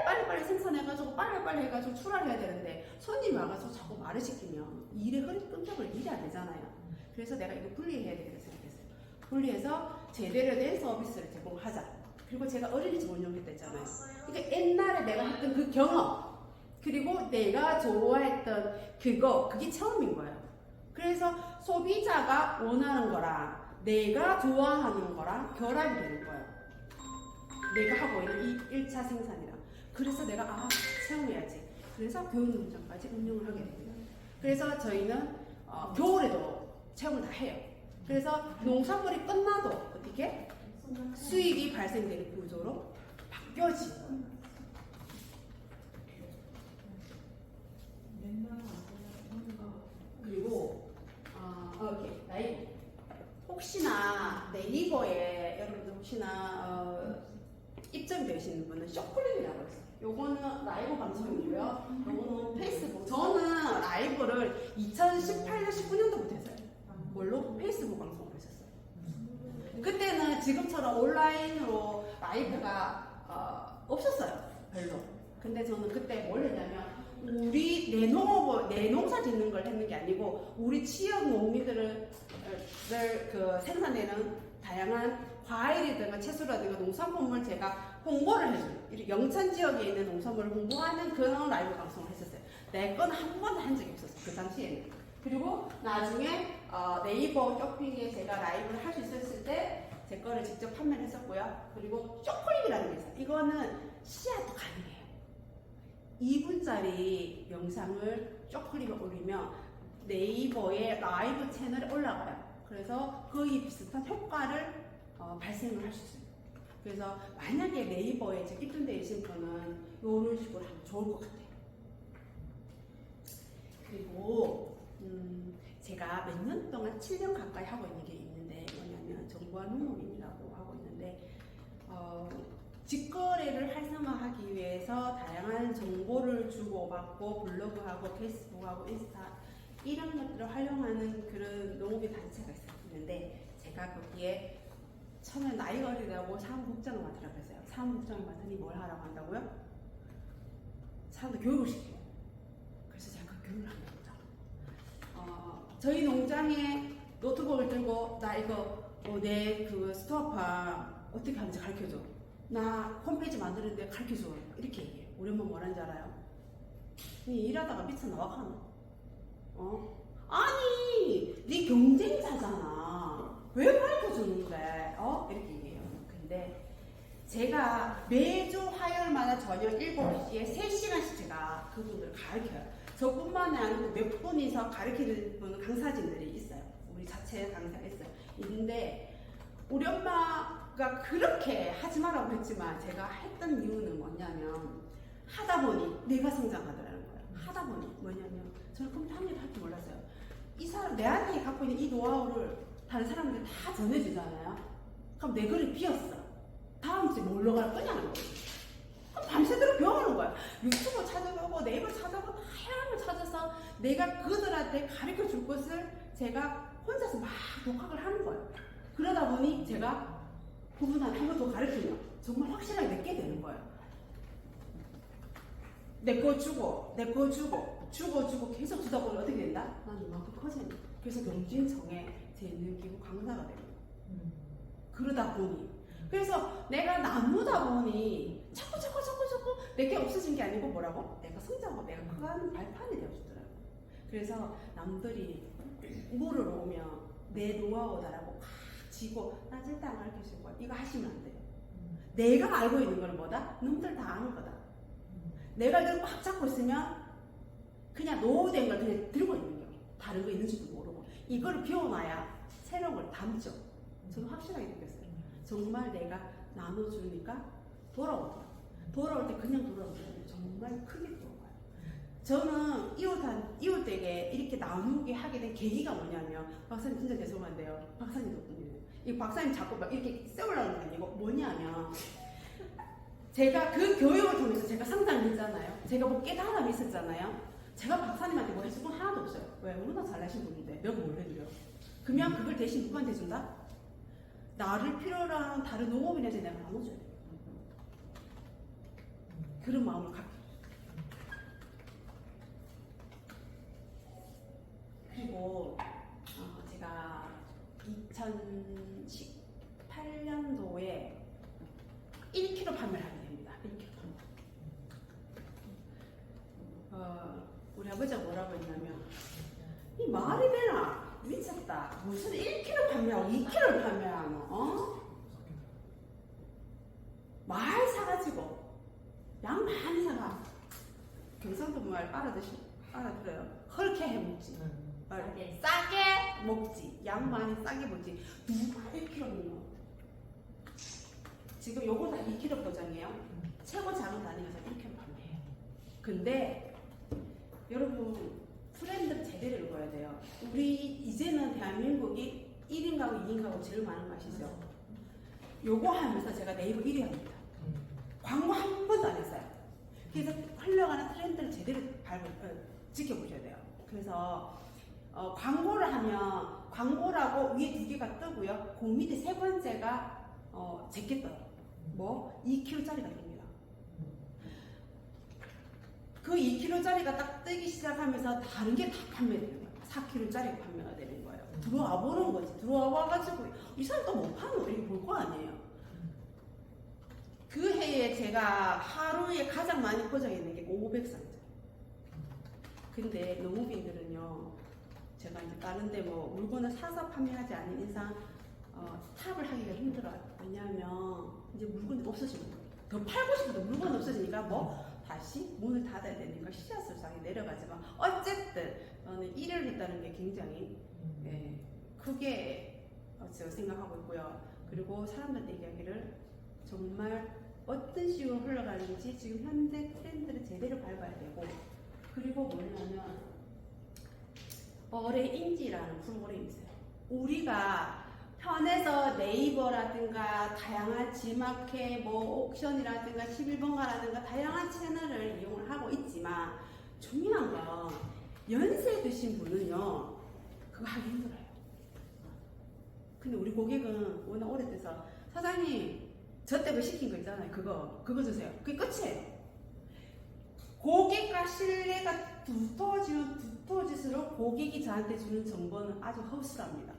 빨리 생산해가지고 빨리 해가지고 출하를 해야 되는데 손님이 와가지고 자꾸 말을 시키면 일의 흐름이 끊겨버리면 일이 안 되잖아요. 그래서 내가 이거 분리해야 되겠다 생각했어요. 분리해서 제대로 된 서비스를 제공하자. 그리고 제가 어린이집 운영했다 했잖아요. 그러니까 옛날에 내가 했던 그 경험 그리고 내가 좋아했던 그게 처음인 거예요. 그래서 소비자가 원하는 거랑 내가 좋아하는 거랑 결합이 되는 거예요. 내가 하고 있는 이 1차 생산이랑. 그래서 내가 체험해야지. 그래서 교육농장까지 운영을 하게 됩니다. 그래서 저희는 겨울에도 체험을 다 해요. 그래서 농산물이 끝나도 어떻게 수익이 발생되는 구조로 바뀌어지는 거예요. 그리고 라이브 혹시나 네이버에 여러분들 혹시나 입점되시는 분은 쇼클립이라고 있어요. 요거는 라이브 방송이고요. 요거는 페이스북. 저는 라이브를 2018년 19년도부터 했어요. 뭘로? 페이스북 방송을 했었어요. 그때는 지금처럼 온라인으로 라이브가 없었어요. 별로. 근데 저는 그때 뭘 했냐면 우리 내 농사 짓는 걸 했는 게 아니고 우리 지역 농민들을 생산되는 다양한 과일이든가 채소라든가 농산품을 제가 홍보를 해줘요. 영천 지역에 있는 농산물을 홍보하는 그런 라이브 방송을 했었어요. 내 건 한 번도 한 적이 없었어요. 그 당시에는. 그리고 나중에 네이버 쇼핑에 제가 라이브를 할 수 있었을 때 제 거를 직접 판매를 했었고요. 그리고 쇼클립이라는 게 있어요. 이거는 씨앗도 가능해요. 2분짜리 영상을 쇼클립에 올리면 네이버의 라이브 채널에 올라가요. 그래서 거의 비슷한 효과를 발생을 할 수 있어요. 그래서 만약에 네이버에 입점되어 계신 분은 이런 식으로 하면 좋을 것 같아요. 그리고 제가 몇 년 동안 7년 가까이 하고 있는 게 있는데 뭐냐면 정보화 농업인이라고 하고 있는데 직거래를 활성화하기 위해서 다양한 정보를 주고받고 블로그하고 페이스북하고 인스타 이런 것들을 활용하는 그런 농업인 단체가 있었는데 제가 거기에 처음에 나이가 어리다고 사무국장을 맡으라고 했어요. 사무국장을 맡으니 뭘 하라고 한다고요? 사람들 교육을 시켜요. 그래서 제가 그 교육을 합니다. 저희 농장에 노트북을 들고 나 이거 내 그 스토어팜 어떻게 하는지 가르쳐줘. 나 홈페이지 만드는데 가르쳐줘. 이렇게 얘기해요. 우리 엄마 뭐라는지 알아요? 일하다가 미쳐 나와가노. 아니 네 경쟁자잖아. 왜 가르쳐주는데? 이렇게 얘기해요. 근데 제가 매주 화요일마다 저녁 7시에 3시간씩 제가 그분들을 가르쳐요. 저뿐만이 아니고 몇 분이서 가르치는 분 강사진들이 있어요. 우리 자체 강사가 있어요. 있는데 우리 엄마가 그렇게 하지 말라고 했지만 제가 했던 이유는 뭐냐면 하다 보니 내가 성장하더라는 거예요. 하다 보니 뭐냐면 저는 컴퓨터 한 개도 할 줄 몰랐어요. 이 사람 내한테 갖고 있는 이 노하우를 다른 사람들이 다 전해주잖아요. 그럼 내 글이 비었어. 다음 주에 뭘로 갈 거냐는 거예요. 그럼 밤새도록 배워오는 거야. 유튜브 찾아보고 네이버 찾아보고 다양한 걸 찾아서 내가 그들한테 가르쳐 줄 것을 제가 혼자서 막 독학을 하는 거예요. 그러다 보니 제가 그분한테 한 번 더 가르치면 정말 확실하게 내게 되는 거예요. 내 거 주고 주고 계속 주다 보면 어떻게 된다? 난 이만큼 커진다. 그래서 명진청에 재능기부 강사가 됩니다. 그러다 보니 그래서 내가 나누다 보니 자꾸 내게 없어진 게 아니고 뭐라고? 내가 성장하고 내가 커가는 발판이 되어주더라고. 그래서 남들이 물으러 오면 내 노하우다라고 막 지고 나 절대 안 가르쳐줄 거야. 이거 하시면 안 돼요. 내가 알고 있는 거는 뭐다? 놈들 다 아는 거다. 내가 이걸 꽉 잡고 있으면 그냥 노후된 걸 그냥 들고 있는 거예요. 다른 거 있는지도 모르고 이거를 비워놔야 새로운 걸 담죠. 저는 확실하게 느꼈어요. 정말 내가 나눠주니까 돌아오더라고요. 돌아올 때 그냥 돌아오는 게 정말 크게 돌아와요. 저는 이웃에게 이렇게 나누게 하게 된 계기가 뭐냐면 박사님 진짜 죄송한데요. 박사님 덕분이에요. 이 박사님 자꾸 막 이렇게 세우려는 게 아니고 뭐냐면 제가 그 교육을 통해서 제가 성장했잖아요. 제가 뭐 깨달음이 있었잖아요. 제가 박사님한테 뭐 해줄 건 하나도 없어요. 왜? 얼마나 잘나신 분인데 몇 몰래드려. 그러면 그걸 대신 누구한테 준다? 나를 필요로 하는 다른 농업인한테 내가 나눠줘야 돼요. 그런 마음을 갖게. 그리고 제가 2018년도에 1kg 판매를 하게 됩니다. 1kg 판매. 우리 아버지가 뭐라고 했냐면 이 말이 되나? 미쳤다. 무슨 1kg 판매하고 2kg를 판매하노? 말 사가지고 양 많이 사가. 경상도 말 알아들어요. 헐게 해먹지. 싸게 먹지. 양 많이 싸게 먹지. 누가 1kg는요? 지금 요거 다 2kg 포장이에요. 최고 작은 단위에서 1kg 판매해요. 근데 여러분 트렌드 제대로 읽어야 돼요. 우리 이제는 대한민국이 1인 가구, 2인 가구 제일 많은 거 아시죠? 요거 하면서 제가 네이버 1위 합니다. 광고 한 번도 안 했어요. 그래서 흘러가는 트렌드를 제대로 지켜보셔야 돼요. 그래서 광고를 하면 광고라고 위에 2개가 뜨고요. 그 밑에 3번째가 제게 떠요. 뭐 2kg짜리가 됩니다. 그 2kg짜리가 딱 뜨기 시작하면서 다른 게 다 판매되는 거예요. 4kg짜리가 판매가 되는 거예요. 들어와 보는 거지. 들어와 가지고 이 사람 또 못 파는 거 이렇게 볼 거 아니에요. 그 해에 제가 하루에 가장 많이 포장했는 게 500상자. 근데 농업인들은요, 제가 이제 다른데 뭐 물건을 사서 판매하지 않는 이상 스탑을 하기가 힘들어요. 왜냐하면 이제 물건이 없어지는 거예요. 더 팔고 싶어도 물건이 없어지니까 뭐 다시 문을 닫아야 되니까 씨앗술상에 내려가지만 어쨌든 저는 일을 했다는 게 굉장히 크게 제가 생각하고 있고요. 그리고 사람들한테 이야기를 정말 어떤 식으로 흘러가는지 지금 현대 트렌드를 제대로 밟아야 되고, 그리고 뭐냐면 어레인지라는 프로그램이 있어요. 우리가 편에서 네이버라든가 다양한 지마켓, 뭐 옥션이라든가 11번가라든가 다양한 채널을 이용을 하고 있지만 중요한 건 연세 드신 분은요 그거 하기 힘들어요. 근데 우리 고객은 워낙 오래돼서 사장님 저 때 그 시킨 거 있잖아요. 그거 주세요. 그게 끝이에요. 고객과 신뢰가 두터워질수록 고객이 저한테 주는 정보는 아주 허술합니다.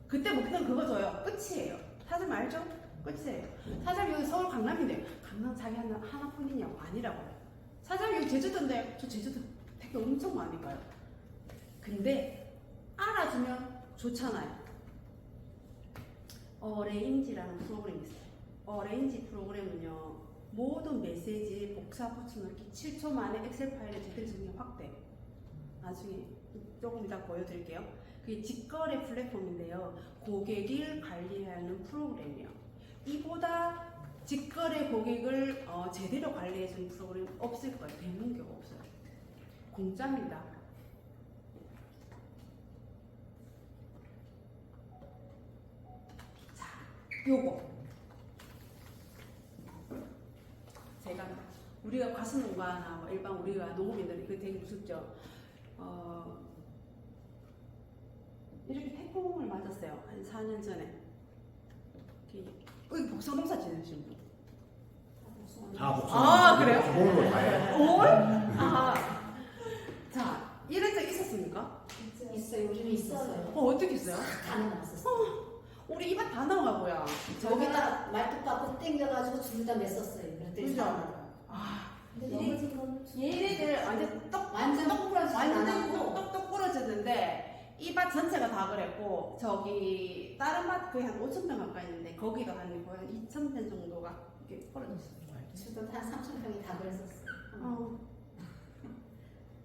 그때 목표는 그거 줘요. 끝이에요. 사장님 알죠? 끝이에요. 사장님 여기 서울 강남인데 강남 자기 하나뿐이냐고? 아니라고요. 사장님 여기 제주도인데 저 제주도 택배 엄청 많이 가요. 근데 알아주면 좋잖아요. 어레인지라는 프로그램이 있어요. 어레인지 프로그램은요 모든 메시지 복사 붙여넣기 7초 만에 엑셀 파일을 제대로 정리 확대. 나중에 조금 이따 보여드릴게요. 그게 직거래 플랫폼인데요. 고객을 관리하는 프로그램이에요. 이보다 직거래 고객을 제대로 관리해주는 프로그램 없을 거예요. 되는 경우 없어요. 공짜입니다. 자, 요거 제가 우리가 과수농가나 뭐 일반 우리가 농업인들 이거 되게 무섭죠. 이렇게 태풍을 맞았어요. 한 4년 전에. 여기 복숭아농사 지내신 분. 다 복수. 그래요? 그걸로 다 해. 올? 자, 이런 적 있었습니까? 있어요. 요즘에 있었어요. 어떻게 했어요? 다 나왔었어. 우리 입안 다 나가고요. 저기다 말뚝 갖고 땡겨가지고 줄다 맸었어요. 그랬더니 그죠? 살아나더라고요. 근데 넘어진 건 얘네들 완전 똑 부러지지 완전 않았고 똑똑 부러지는데 이 밭 전체가 다 그랬고 저기 다른 밭 거의 한 5,000평 가까이 있는데 거기도 한 거의 한 2,000평 정도가 이렇게 부러졌어요. 주변 한 3,000평이 다 그랬었어요.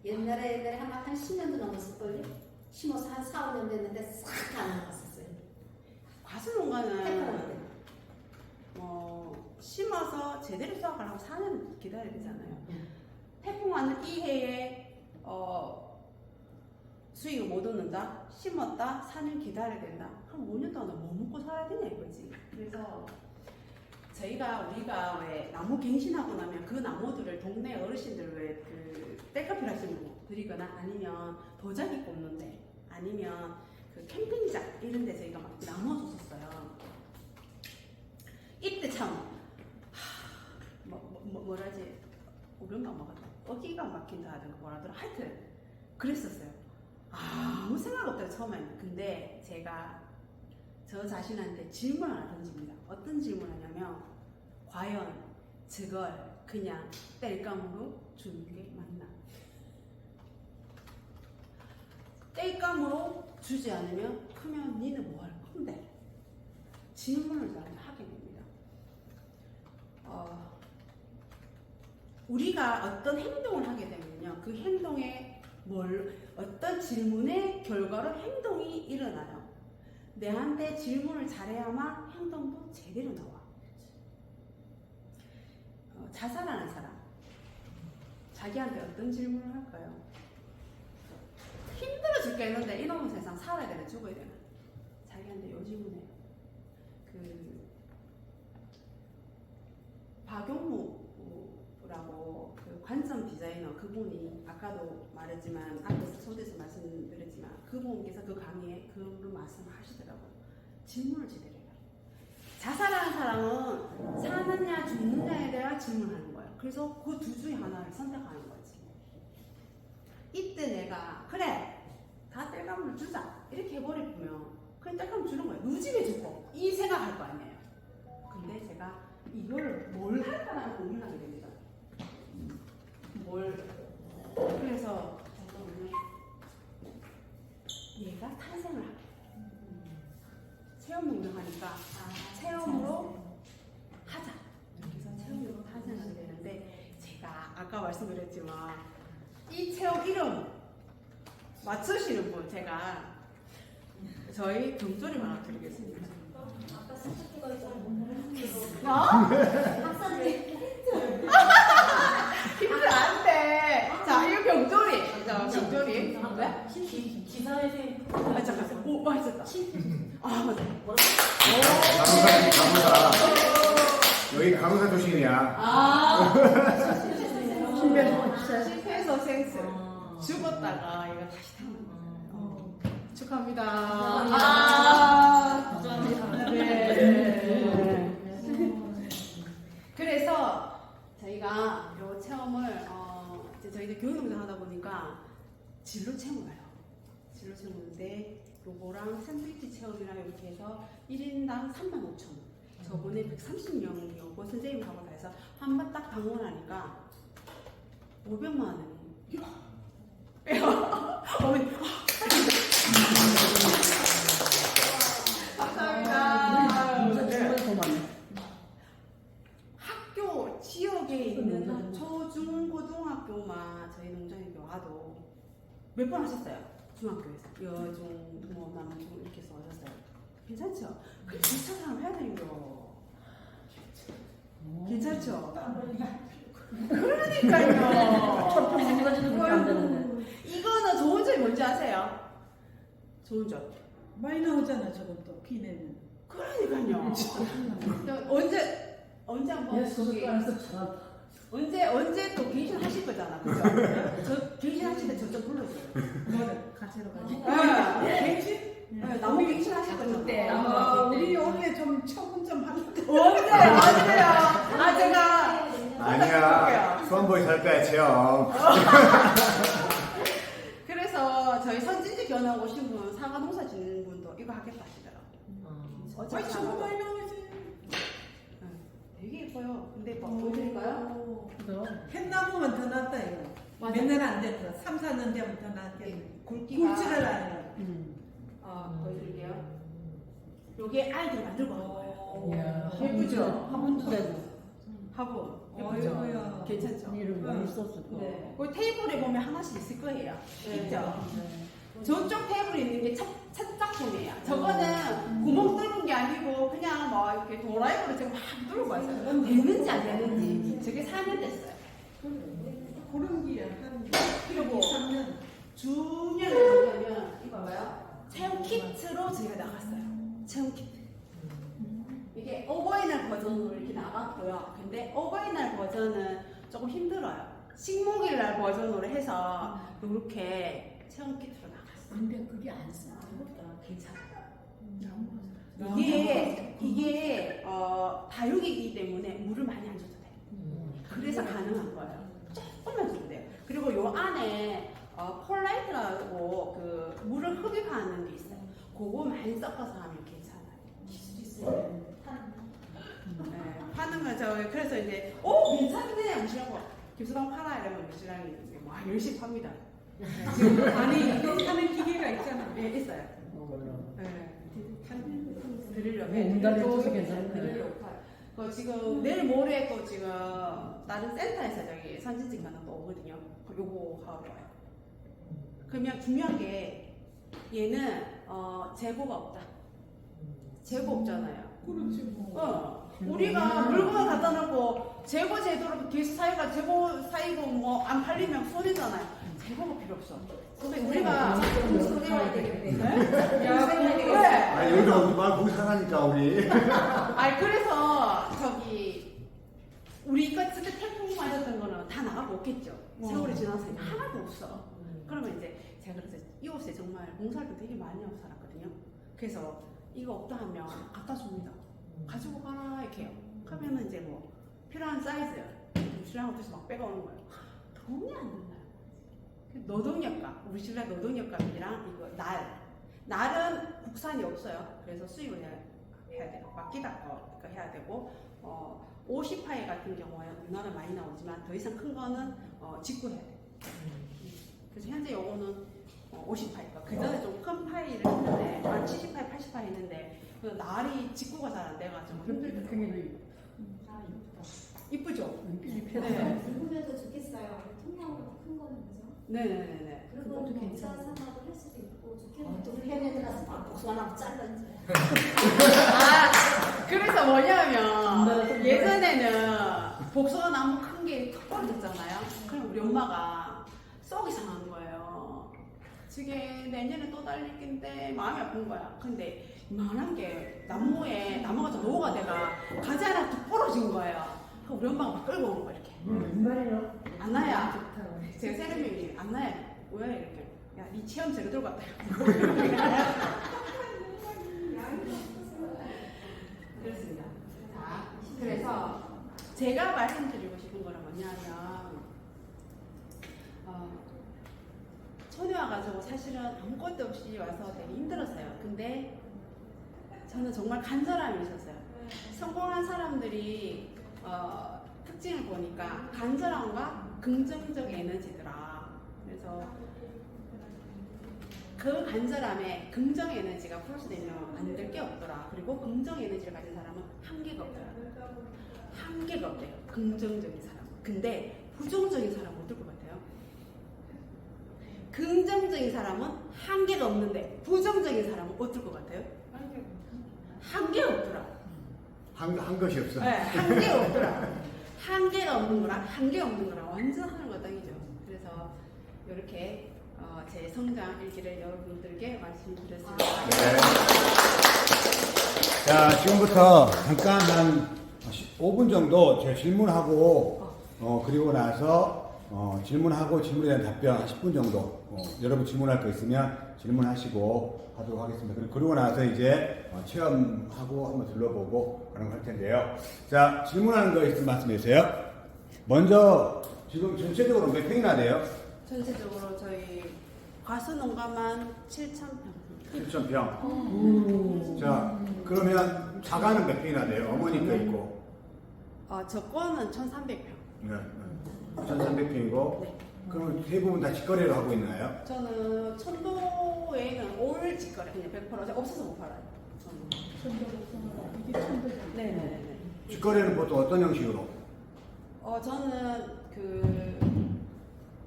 옛날에 한 10년도 넘었을걸요? 심어서 한 4, 5년 됐는데 싹 다 나갔었어요. 과수농가는 태풍 심어서 제대로 수확을 하고 4년 기다려야 되잖아요. 응. 태풍 와는 이 해에 수익을 못 얻는다? 심었다? 4년 기다려야 된다? 그럼 5년 동안 뭐 먹고 살아야 되냐 이거지. 그래서 우리가 왜 나무 갱신하고 나면 그 나무들을 동네 어르신들 왜 그 떼커피 하시는 분 드리거나 아니면 도자기 꽂는데 아니면 그 캠핑장 이런 데 저희가 막 나눠줬었어요. 이때 참 뭐라지 우리가 막았다 어기가 막힌다 하든가 뭐라더라 하여튼 그랬었어요. 아무 생각 없다고 처음에는. 근데 제가 저 자신한테 질문 하나 던집니다. 어떤 질문을 하냐면 과연 저걸 그냥 땔감으로 주는 게 맞나? 땔감으로 주지 않으면 크면 니는 뭐 할 건데? 질문을 저한테 하게 됩니다. 우리가 어떤 행동을 하게 되면요, 그 행동에 어떤 질문의 결과로 행동이 일어나요. 내한테 질문을 잘해야만 행동도 제대로 나와. 자살하는 사람, 자기한테 어떤 질문을 할까요? 힘들어 죽겠는데 이놈의 세상 살아야 되나 죽어야 되나? 자기한테 요 질문해요. 박용무라고 그 관점 디자이너 그분이 아까도 말했지만 앞에서 초대해서 말씀드렸지만 그분께서 그 강의에 그런 말씀을 하시더라고요. 질문을 제대로 해라. 자살하는 사람은 사느냐 죽느냐에 대한 질문하는 거예요. 그래서 그 두 중에 하나를 선택하는 거지. 이때 내가 그래 다 땔감을 주자 이렇게 해버리면 그냥 땔감 주는 거예요. 누지게 죽고 이 생각할 거 아니에요. 근데 제가 이걸 뭘 할까라는 고민을 하게 됩니다. 그래서 잠깐만요. 얘가 탄생을 하게 체험 농장하니까 체험으로 하자. 이렇게 해서 체험으로 탄생하게 되는데 제가 아까 말씀드렸지만 이 체험 이름 맞추시는 분 제가 저희 경조림 하나 드리겠습니다. 아까 스티커가 있잖아요. 박사님 힌트 안 돼. 자, 이거 병조림. 자, 병조림. 네? 기사에서 잠깐. 오, 맛있었다. 맞아. 가무사. 여기 가무사 조심이야. 실패해서 생스. 죽었다가 이거 다시 타는 거. 축하합니다. 감사합니다. 네. 그래서 저희가 이 체험을 이제 저희들 교육농장 하다 보니까 진로 체험을 가요. 진로 체험인데 요거랑 샌드위치 체험이랑 이렇게 해서 1인당 35,000원. 저번에 130명이 오고 선생님하고 다 해서 한 번 딱 방문하니까 500만 원이. 어머니. 감사합니다. 정말 더 많네. 학교 지역 몇 번 하셨어요? 중학교에서 여중, 뭐 남중 이렇게 해서 하셨어요. 괜찮죠? 그게 진짜 사람 해야 되는 거. 괜찮죠? 그러니까요. 첫째 생각지도 못안 되는데. 이거는 좋은 점이 뭔지 아세요? 좋은 점. 많이 나오잖아 저것도 피 내면. 그러니까요. 언제 한번 예수도 안에서 잘한다. 언제 또 갱신 하실 거잖아, 그죠? 저 갱신 하실 때 저 좀 불러줘요. 뭐를 가지러 가지. 갱신? 네, 나무 갱신 하실 거잖아. 아, 우리 원래 좀 처분 좀 하는데. 언제? 아니에요. 아 제가 아니야. 수원보이 살 거야, 체험. 그래서 저희 선진지 견학 오신 분, 사과 농사 짓는 분도 이거 하겠다 하시더라고요. 아니 저거 많이 나오지. 되게 예뻐요. 근데 뭐 보여드릴까요? 햇나무면 더 낫다 이거. 맞아. 몇 년 안 됐다. 3, 4년 되면 더 낫겠네. 굵기가 굵지를 않아요. 보여드릴게요. 요게 아이들 만들고 한 거예요. 이야, 예쁘죠? 화분도 되고. 화분. 어이구야. 예쁘죠? 괜찮죠? 이름 많이 썼을 거. 네. 그 테이블에 보면 하나씩 있을 거예요. 있죠? 네. 저쪽 테이블에 있는 게 첫 작품이에요. 저거는 구멍 뚫은 게 아니고 그냥 뭐 이렇게 도라이버로 제가 막 뚫고 왔어요. 되는지 안 되는지. 저게 4년 됐어요. 그런 길이야. 한 그리고 3년. 중요한 게 뭐냐면 이거 봐요. 체험 키트로 저희가 나갔어요. 체험 키트. 이게 어버이날 버전으로 이렇게 나갔고요. 근데 어버이날 버전은 조금 힘들어요. 식목일날 버전으로 해서 이렇게 체험 키트로 나갔어요. 근데 그게 안 써. 괜찮아요. 이게 다육이기 때문에 물을 많이 안 줘도 돼요. 그래서 가능한 거예요. 조금만 줘도 돼요. 그리고 요 안에 폴라이트라고 그 물을 흡입하는 게 있어요. 그거 많이 섞어서 하면 괜찮아요. 기술이 있어요. 네, 파는 거죠. 그래서 이제 괜찮네 무시하고 교수당 팔아 이러면 무시랑이 와 열심히 팝니다. 네, 지금 아니 이거 하는 기계가 있잖아. 네, 있어요. 네. 드리려고 온달에 줘서 괜찮네. 드리려고 파요. 그 지금 내일 모레 또 지금 다른 센터에서 저기 선진직 가는 거 오거든요. 요거 하고 와요. 그러면 중요한 게 얘는 재고가 없다. 재고 없잖아요. 그렇지 뭐. 우리가 물건 갖다 놓고 재고 제도로 계속 사이가 재고 사이고 뭐 안 팔리면 손해잖아요. 재고가 필요 없어. 근데 우리가 소개해야 되겠네. 야, 왜? 아니, 여기서 우리 말 거기 사가니까, 우리. 아니 그래서 저기 우리 이거 그때 태풍 맞았던 거는 다 나가고 없겠죠. 세월이 지나서 하나도 없어. 그러면 이제 제가 그래서 이 옷에 정말 봉사활동 되게 많이 하고 살았거든요. 그래서 이거 없다 하면 갖다 줍니다. 가지고 가라 이렇게 해요. 그러면은 이제 뭐 필요한 사이즈 신랑 앞에서 막 빼가오는 거예요. 돈이 안 들나요? 노동력감, 우리 신랑 노동력감이랑 이거 날은 국산이 없어요. 그래서 수입을 해야 돼요. 맡기다 거 해야 되고 50파이 같은 경우에 우리나라 많이 나오지만 더 이상 큰 거는 직구해야 돼요. 그래서 현재 요거는 50파이가 그 전에 좀 큰 파이를 했는데 한 70파이, 80파이 했는데 그 날이 직구가 잘 안 돼가지고 힘들더라고요. 이쁘죠? 네. 굵으면도 좋겠어요. 통나무로 큰 거는 그죠? 네네네네. 그리고 그것도 괜찮아. 괜찮아요. 산업을 할 수도 있고 좋겠네. 또 해외 들어가서 복수 하나 잘라 이제. 그래서 뭐냐면 예전에는 복숭아 나무 큰 게 턱 떨어졌잖아요. 그럼 우리 엄마가 썩이 상한 거예요. 지게 내년에 또 달릴 낀데 마음이 아픈 거야. 근데 이만한 게 나무가 좀 노가 돼가 가지 하나 뚝 부러진 거예요. 그럼 우리 엄마가 막 끌고 오는 거야 이렇게. 왼발이요? 안나야. 제가 세르명이 안나야. 왜 이렇게? 야, 네 체험 제로 들고 갔다. 그렇습니다. 자, 그래서 제가 말씀드리고 싶은 거는 뭐냐면 처녀 와가지고 사실은 아무것도 없이 와서 되게 힘들었어요. 근데 저는 정말 간절함이 있었어요. 성공한 사람들이 특징을 보니까 간절함과 긍정적 에너지더라. 그래서 그 간절함에 긍정 에너지가 플러스되면 안 될 게 없더라. 그리고 긍정 에너지를 가진 사람은 한계가 없더라. 한계가 없대요. 긍정적인 사람. 근데 부정적인 사람은 어떨 것 같아요? 긍정적인 사람은 한계가 없는데 부정적인 사람은 어떨 것 같아요? 한계 없더라. 한 것이 없어. 네, 한계가 없더라. 한계가 없는 거랑 한계 없는 거랑 완전 하는 거 땅이죠. 그래서 이렇게 제 성장 일기를 여러분들께 말씀드렸습니다. 네. 자, 지금부터 잠깐 한 5분 정도 제가 질문하고, 그리고 나서, 질문하고 질문에 대한 답변 한 10분 정도, 여러분 질문할 거 있으면 질문하시고 하도록 하겠습니다. 그리고 나서 이제 체험하고 한번 둘러보고 그런 거 할 텐데요. 자, 질문하는 거 있으면 말씀해 주세요. 먼저, 지금 전체적으로 몇 평이나 돼요? 전체적으로 저희 과수농가만 7,000평. 7,000평. 자, 그러면 자가는 몇 평이나 돼요? 어머니 거 있고. 저 거는 1,300평. 네. 1,300평이고. 네. 그러면 대부분 다 직거래를 하고 있나요? 저는 천도에는 올 직거래 그냥 100% 없어서 못 팔아요. 저는. 이게 천도잖아. 네네네. 직거래는 보통 어떤 형식으로? 저는 그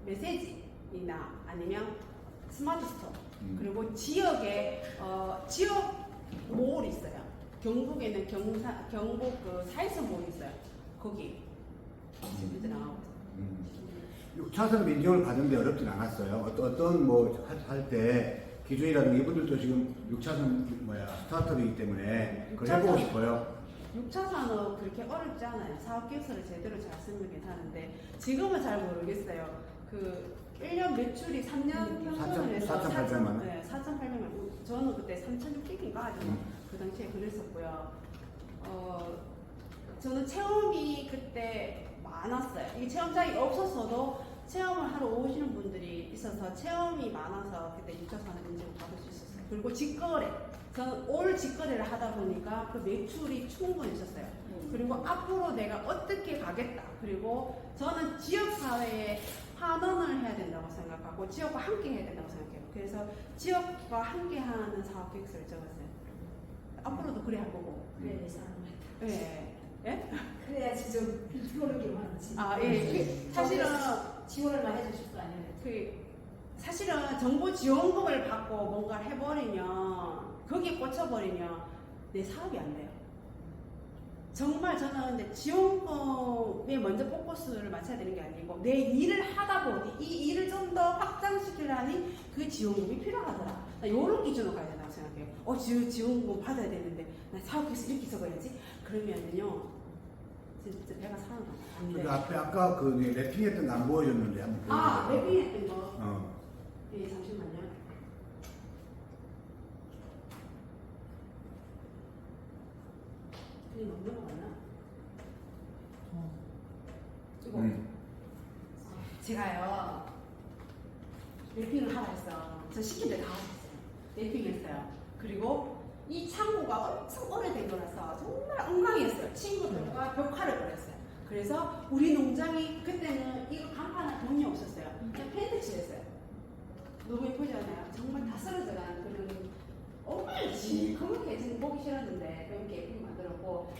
메시지나 아니면 스마트 스토어 그리고 지역에 지역 몰이 있어요. 경북에는 경북 그 사회성 몰이 있어요. 거기 지금 이제 나가고 있어요. 6차선 인정을 받는데 어렵진 않았어요. 어떤 뭐 할 때 기준이라든가 이분들도 지금 6차선 스타트업이기 때문에 그걸 해보고 싶어요. 6차 산업 그렇게 어렵지 않아요. 사업 계획서를 제대로 잘 쓰면 괜찮은데 지금은 잘 모르겠어요. 그 1년 매출이 3년 평균을 해서 4,800만 원. 네, 4,800만 원. 저는 그때 3,600인가 아주 그 당시에 그랬었고요. 저는 체험이 그때 많았어요. 이게 체험장이 없었어도 체험을 하러 오시는 분들이 있어서 체험이 많아서 그때 6차 산업 인증을 받을 수 있었어요. 그리고 직거래. 저는 올 직거래를 하다 보니까 그 매출이 충분히 있었어요. 그리고 앞으로 내가 어떻게 가겠다. 그리고 저는 지역사회에 환원을 해야 된다고 생각하고 지역과 함께 해야 된다고 생각해요. 그래서 지역과 함께 하는 사업 계획서를 적었어요. 앞으로도 그래 할 거고. 그래야 돼 사람한테. 예. 예? 그래야지 좀 효력이 많지. 예. 사실은 지원을 많이 해주실 거 아니에요? 사실은 정부 지원금을 받고 뭔가를 해버리면 거기에 꽂혀버리면 내 사업이 안 돼요. 정말 저는 근데 지원금에 먼저 포커스를 맞춰야 되는 게 아니고 내 일을 하다 보니 이 일을 좀 더 확장시키려니 그 지원금이 필요하더라. 나 이런 기준으로 가야 된다고 생각해요. 지원금 받아야 되는데 나 사업해서 이렇게 적어야지. 그러면은요 진짜 배가 상한 거야. 안 돼. 그 앞에 아까 그 랩핑했던 거 안 보여줬는데 한번 보여주세요. 랩핑했던 거. 예, 잠시만요. 이게 너무 넘어갔나? 이거 제가요 랩핑을 하라 했어. 저 시킨 데 다 하셨어요. 랩핑 했어요. 그리고 이 창고가 엄청 오래된 거라서 정말 엉망이었어요. 친구들과 벽화를 그렸어요. 그래서 우리 농장이 그때는 이거 간판할 돈이 없었어요. 그냥 페인트 칠했어요. 너무 예쁘지 않아요? 정말 다 쓰러져가는 그런 엉망이지. 그렇게 지금 보기 싫었는데 이렇게 예쁘게 만들었고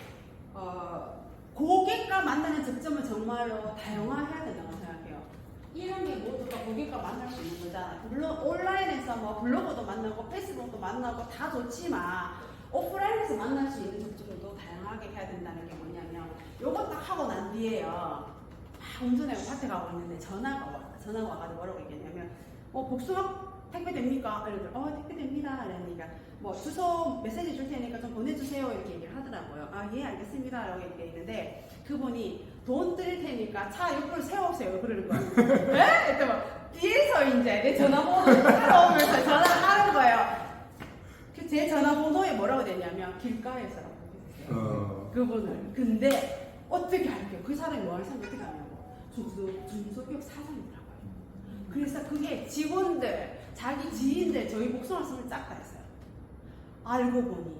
고객과 만나는 접점은 정말로 다양화해야 된다고 생각해요. 이런 게 모두가 고객과 만날 수 있는 거잖아. 물론 온라인에서 뭐 블로그도 만나고 페이스북도 만나고 다 좋지만 오프라인에서 만날 수 있는 접점도 다양하게 해야 된다는 게 뭐냐면 요거 딱 하고 난 뒤에요. 막 운전하고 밭에 가고 있는데 전화가 와가지고 뭐라고 얘기했냐면 복숭아 택배 됩니까? 이러더라고요. 택배 됩니다. 이러니까 뭐 주소 메시지 줄 테니까 좀 보내주세요 이렇게 얘기를 하더라고요. 예 알겠습니다 라고 얘기했는데 그분이 돈 드릴 테니까 차 옆으로 세워오세요 그러는 거예요. 네? 이때 막 뒤에서 이제 내 전화번호를 따라오면서 전화를 하는 거예요. 제 전화번호에 뭐라고 되냐면 길가에서라고 했어요. 그분을. 근데 어떻게 할게요? 그 사람이 뭐 할 생각 어떻게 하냐고. 중소기업 사장이더라고요. 그래서 그게 직원들, 자기 지인들, 저희 복숭아 씀을 쫙 다 했어요. 알고 보니,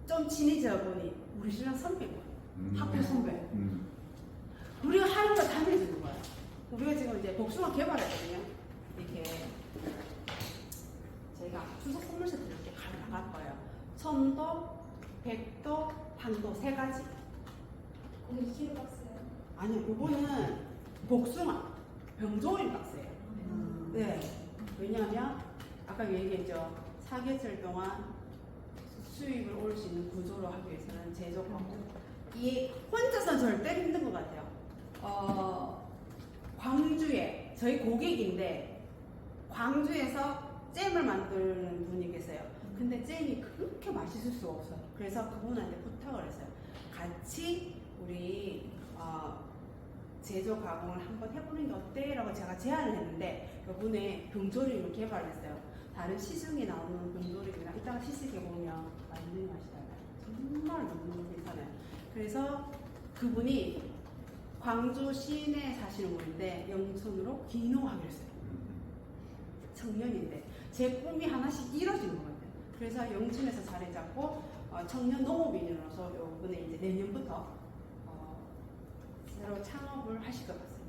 좀 친해져 보니, 우리 신랑 선배고, 학교 선배. 우리가 하는 걸 다 해주는 거야. 우리가 지금 이제 복숭아 개발했거든요. 이렇게 저희가 추석 선물 세트 이렇게 나갈 거예요. 천도, 백도, 당도 세 가지. 거기 키로 박스요? 아니요, 이거는 복숭아 병조림 박스예요. 네. 왜냐하면 아까 얘기했죠. 4개월 동안 수입을 올릴 수 있는 구조로 하기 위해서는 제조하고 이 혼자서 절대 힘든 것 같아요. 광주에 저희 고객인데 광주에서 잼을 만드는 분이 계세요. 근데 잼이 그렇게 맛있을 수가 없어요. 그래서 그분한테 부탁을 했어요. 같이 우리 제조 가공을 한번 해보는 게 어때? 라고 제가 제안을 했는데 그분의 병조림을 개발했어요. 다른 시중에 나오는 병조림이랑 이따가 시식해보면 완전히 맛이 달라요. 정말 너무 괜찮아요. 그래서 그분이 광주 시내에 사시는 분인데 영천으로 기농하기로 했어요. 청년인데 제 꿈이 하나씩 이뤄지는 것 같아요. 그래서 영천에서 자리 잡고 청년 농업인으로서 이번에 이제 내년부터 새로 창업을 하실 것 같습니다.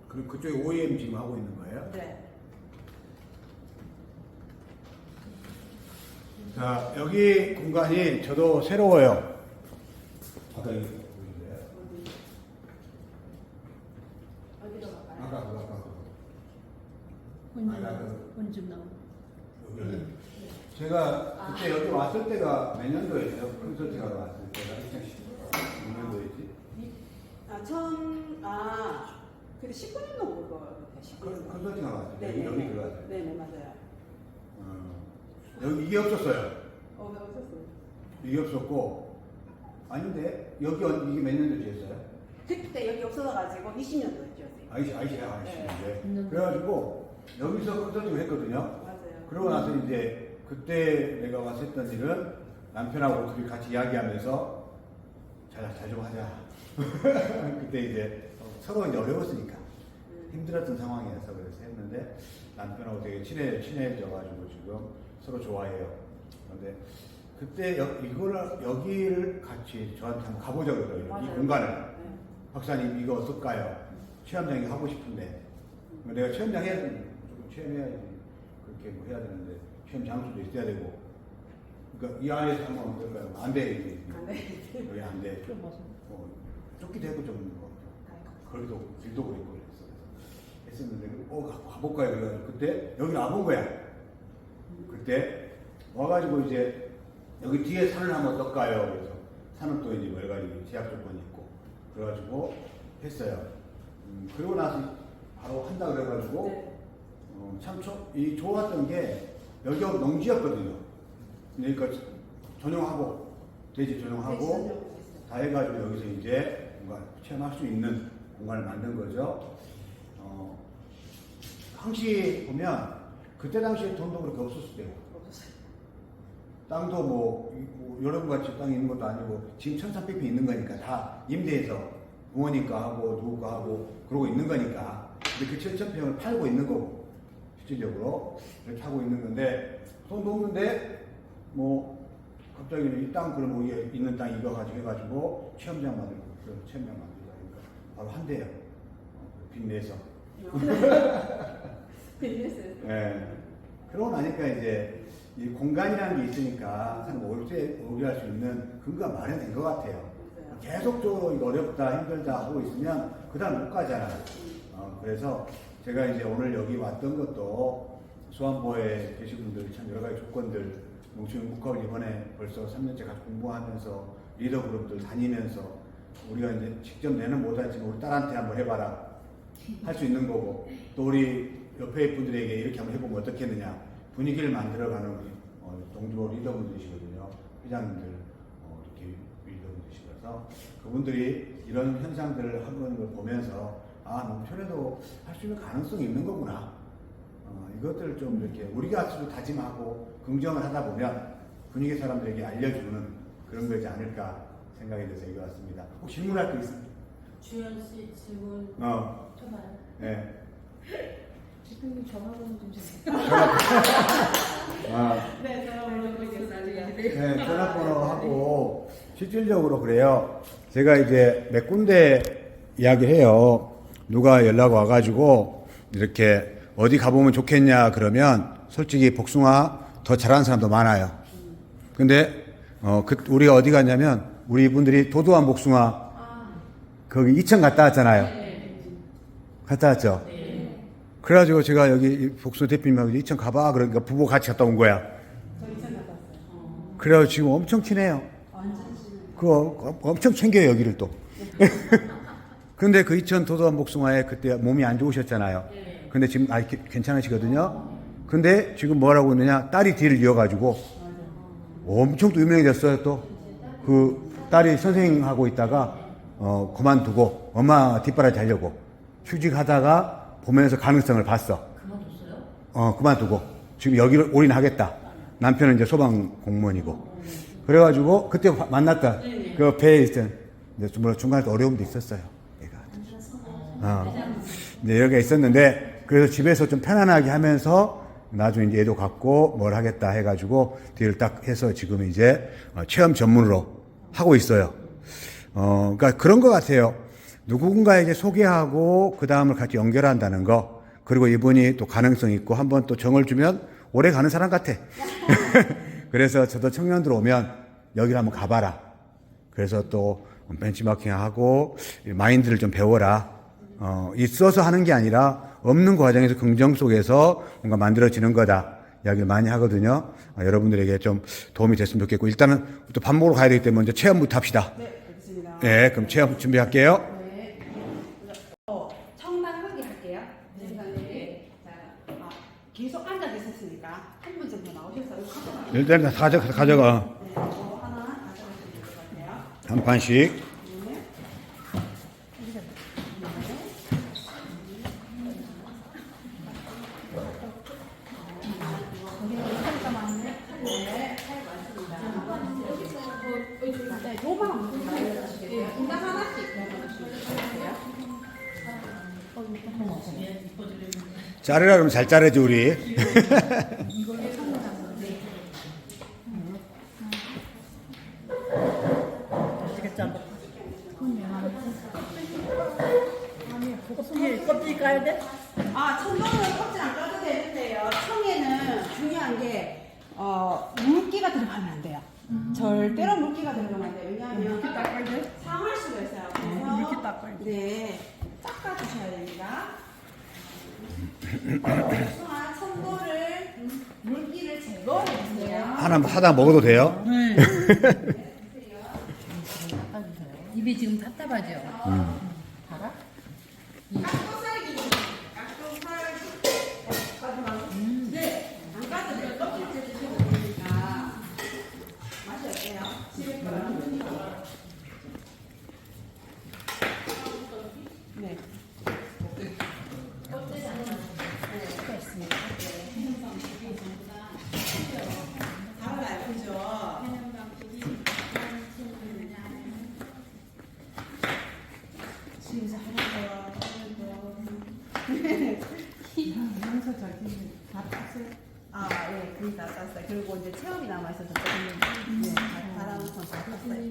그럼 그쪽에 OEM 지금 하고 있는 거예요? 네. 자, 여기 공간이 저도 새로워요. 아까 이거 보이세요? 어디로 갈까요? 아까 혼좀 나오고. 여기. 제가 그때 여기 왔을 때가 몇 년도였죠? 콘서트가 왔을 때가 2016년도였지? 근데 19년도 올 것 같아요. 19년도. 콘서트가 왔을 때 네, 여기 들어왔어요. 네, 맞아요. 여기 이게 없었어요. 왜 없었어요? 이게 없었고 아닌데 여기 이게 몇 년도 지었어요? 그때 여기 없어져가지고 20년도에 지었어요. 아이씨야. 네. 그래가지고 여기서 콘서트를 했거든요. 맞아요. 그러고 나서 이제 그때 내가 와서 했던 일은 남편하고 둘이 같이 이야기하면서 자주 하자. 그때 이제 서로 이제 어려웠으니까 힘들었던 상황이어서 그래서 했는데 남편하고 되게 친해져가지고 지금 서로 좋아해요. 그런데 그때 여기를 같이 저한테 한번 가보자고 그래요. 이 맞아요. 공간을. 네. 박사님 이거 어떨까요? 체험장이 하고 싶은데 내가 체험장 해야 되는데 체험해야지 그렇게 뭐 해야 되는데 체험 장소도 있어야 되고 그러니까 이 안에서 한번 어떨까요? 안 돼. 안 돼. 여기 안 돼. 좀 벗어. 쫓기도 했고 좀 거기도 길도 그랬고 그랬어. 했었는데 가볼까요? 그래가지고 그때 여기 와본 거야. 그때 와가지고 이제 여기 뒤에 산을 한번 뜰까요? 그래서 산은 또 이제 여러 가지 제약 조건이 있고 그래가지고 했어요. 그러고 나서 바로 한다 그래가지고 네. 참 좋았던 게 여기가 농지였거든요. 그러니까 전용하고 돼지 전용하고 다 해가지고 여기서 이제 뭔가 체험할 수 있는 공간을 만든 거죠. 당시 보면 그때 당시에 돈도 그렇게 없었을 때고 땅도 뭐 여러분같이 땅이 있는 것도 아니고 지금 1300평 있는 거니까 다 임대해서 부모님 거 하고 누구 거 하고 그러고 있는 거니까 근데 그 7000평을 팔고 있는 거고 실질적으로 이렇게 하고 있는 건데 돈도 없는데 뭐 갑자기 이 땅 그럼 위에 있는 땅 이거 가지고 해가지고 체험장 만들고 그 체험장 만들자 하니까 바로 한대요. 빚내서. 빚냈어요. 예. 그러고 나니까 이제 이 공간이라는 게 있으니까 항상 오류할 수 있는 근거가 마련된 것 같아요. 맞아요. 계속적으로 이거 어렵다 힘들다 하고 있으면 그다음 못 가잖아요. 그래서 제가 이제 오늘 여기 왔던 것도 수안보에 계신 분들이 참 여러 가지 조건들 농촌 국학을 이번에 벌써 3년째 같이 공부하면서 리더 그룹들 다니면서 우리가 이제 직접 내는 못하지만 우리 딸한테 한번 해봐라 할 수 있는 거고 또 우리 옆에 분들에게 이렇게 한번 해보면 어떻겠느냐 분위기를 만들어가는 우리 동조 리더분들이시거든요. 회장님들 이렇게 리더분들이시라서 그분들이 이런 현상들을 하는 걸 보면서 농촌에도 할 수 있는 가능성이 있는 거구나. 이것들을 좀 이렇게 우리가 스스로 다짐하고 긍정을 하다 보면 분위기 사람들에게 알려주는 그런 거지 않을까 생각이 돼서 여기 왔습니다. 혹시 질문할 거 있습니까? 주현 씨 질문 쳐봐요. 네. 대표님 전화번호 좀 주세요. 네, 저는 모르겠어요. 네, 전화번호하고 실질적으로 그래요. 제가 이제 몇 군데 이야기해요. 누가 연락 와가지고 이렇게 어디 가보면 좋겠냐 그러면 솔직히 복숭아 더 잘하는 사람도 많아요. 근데 우리가 어디 갔냐면 우리 분들이 도도한 복숭아 거기 이천 갔다 왔잖아요. 갔다 왔죠? 그래가지고 제가 여기 복수 대표님하고 이천 가봐. 그러니까 부부 같이 갔다 온 거야. 저 이천 갔다 왔어요. 그래가지고 지금 엄청 친해요. 완전 친해요. 그거 엄청 챙겨요, 여기를 또. 근데 그 이천 도도한 복숭아에 그때 몸이 안 좋으셨잖아요. 근데 지금 괜찮으시거든요. 근데 지금 뭐라고 했느냐, 딸이 뒤를 이어가지고 엄청 또 유명해졌어요. 또 그 딸이 선생님하고 있다가 그만두고 엄마 뒷바라지 하려고 휴직하다가 보면서 가능성을 봤어. 그만뒀어요? 그만두고 지금 여기를 올인하겠다. 남편은 이제 소방 공무원이고. 그래가지고 그때 만났다. 그 배에 있던 근데 중간에 또 어려움도 있었어요. 얘가. 근데 여러 개 있었는데 그래서 집에서 좀 편안하게 하면서 나중에 이제 애도 갖고 뭘 하겠다 해가지고 뒤를 딱 해서 지금 이제 체험 전문으로 하고 있어요. 그러니까 그런 것 같아요. 누군가에게 소개하고 그 다음을 같이 연결한다는 거. 그리고 이분이 또 가능성 있고 한번 또 정을 주면 오래 가는 사람 같아. 그래서 저도 청년들 오면 여기를 한번 가봐라. 그래서 또 벤치마킹하고 마인드를 좀 배워라. 있어서 하는 게 아니라 없는 과정에서 긍정 속에서 뭔가 만들어지는 거다. 이야기를 많이 하거든요. 여러분들에게 좀 도움이 됐으면 좋겠고 일단은 또 밥 먹으러 가야 되기 때문에 먼저 체험부터 합시다. 네, 알겠습니다. 네, 그럼 체험 준비할게요. 네. 청당 하기 할게요. 네. 자, 계속 앉아 계셨으니까 한 분 정도 나오셔서 일단 다 가져가. 네, 이거 하나 가져가시면 될 것 같아요. 한 판씩. 네. 인당 하나씩 자르라 그러면 잘 자르지 우리. 껍질 까야 돼? 청경은 껍질 안 까도 되는데요. 청에는 중요한 게 물기가 들어가면 안 돼요. 절대로 물기가 들어가면 안 돼요. 왜냐하면 상할 수가 있어요. 그래서 물기 닦아야 네, 닦아주셔야 됩니다. 복숭아 천도를 물기를 제거해주세요. 하나 먹어도 돼요? 입이 지금 답답하죠? 달아? 깍두살기, 네, 안 까도 돼요. 껍질째 드셔도 되니까 맛이 어때요? 집에 거랑. 네. 달라요, 그죠? 집에서 하는 거 저기 다 땄어요? 예, 거의 다 땄어요. 그리고 이제 체험이 남아있어서 네, 바람선 다 땄어요.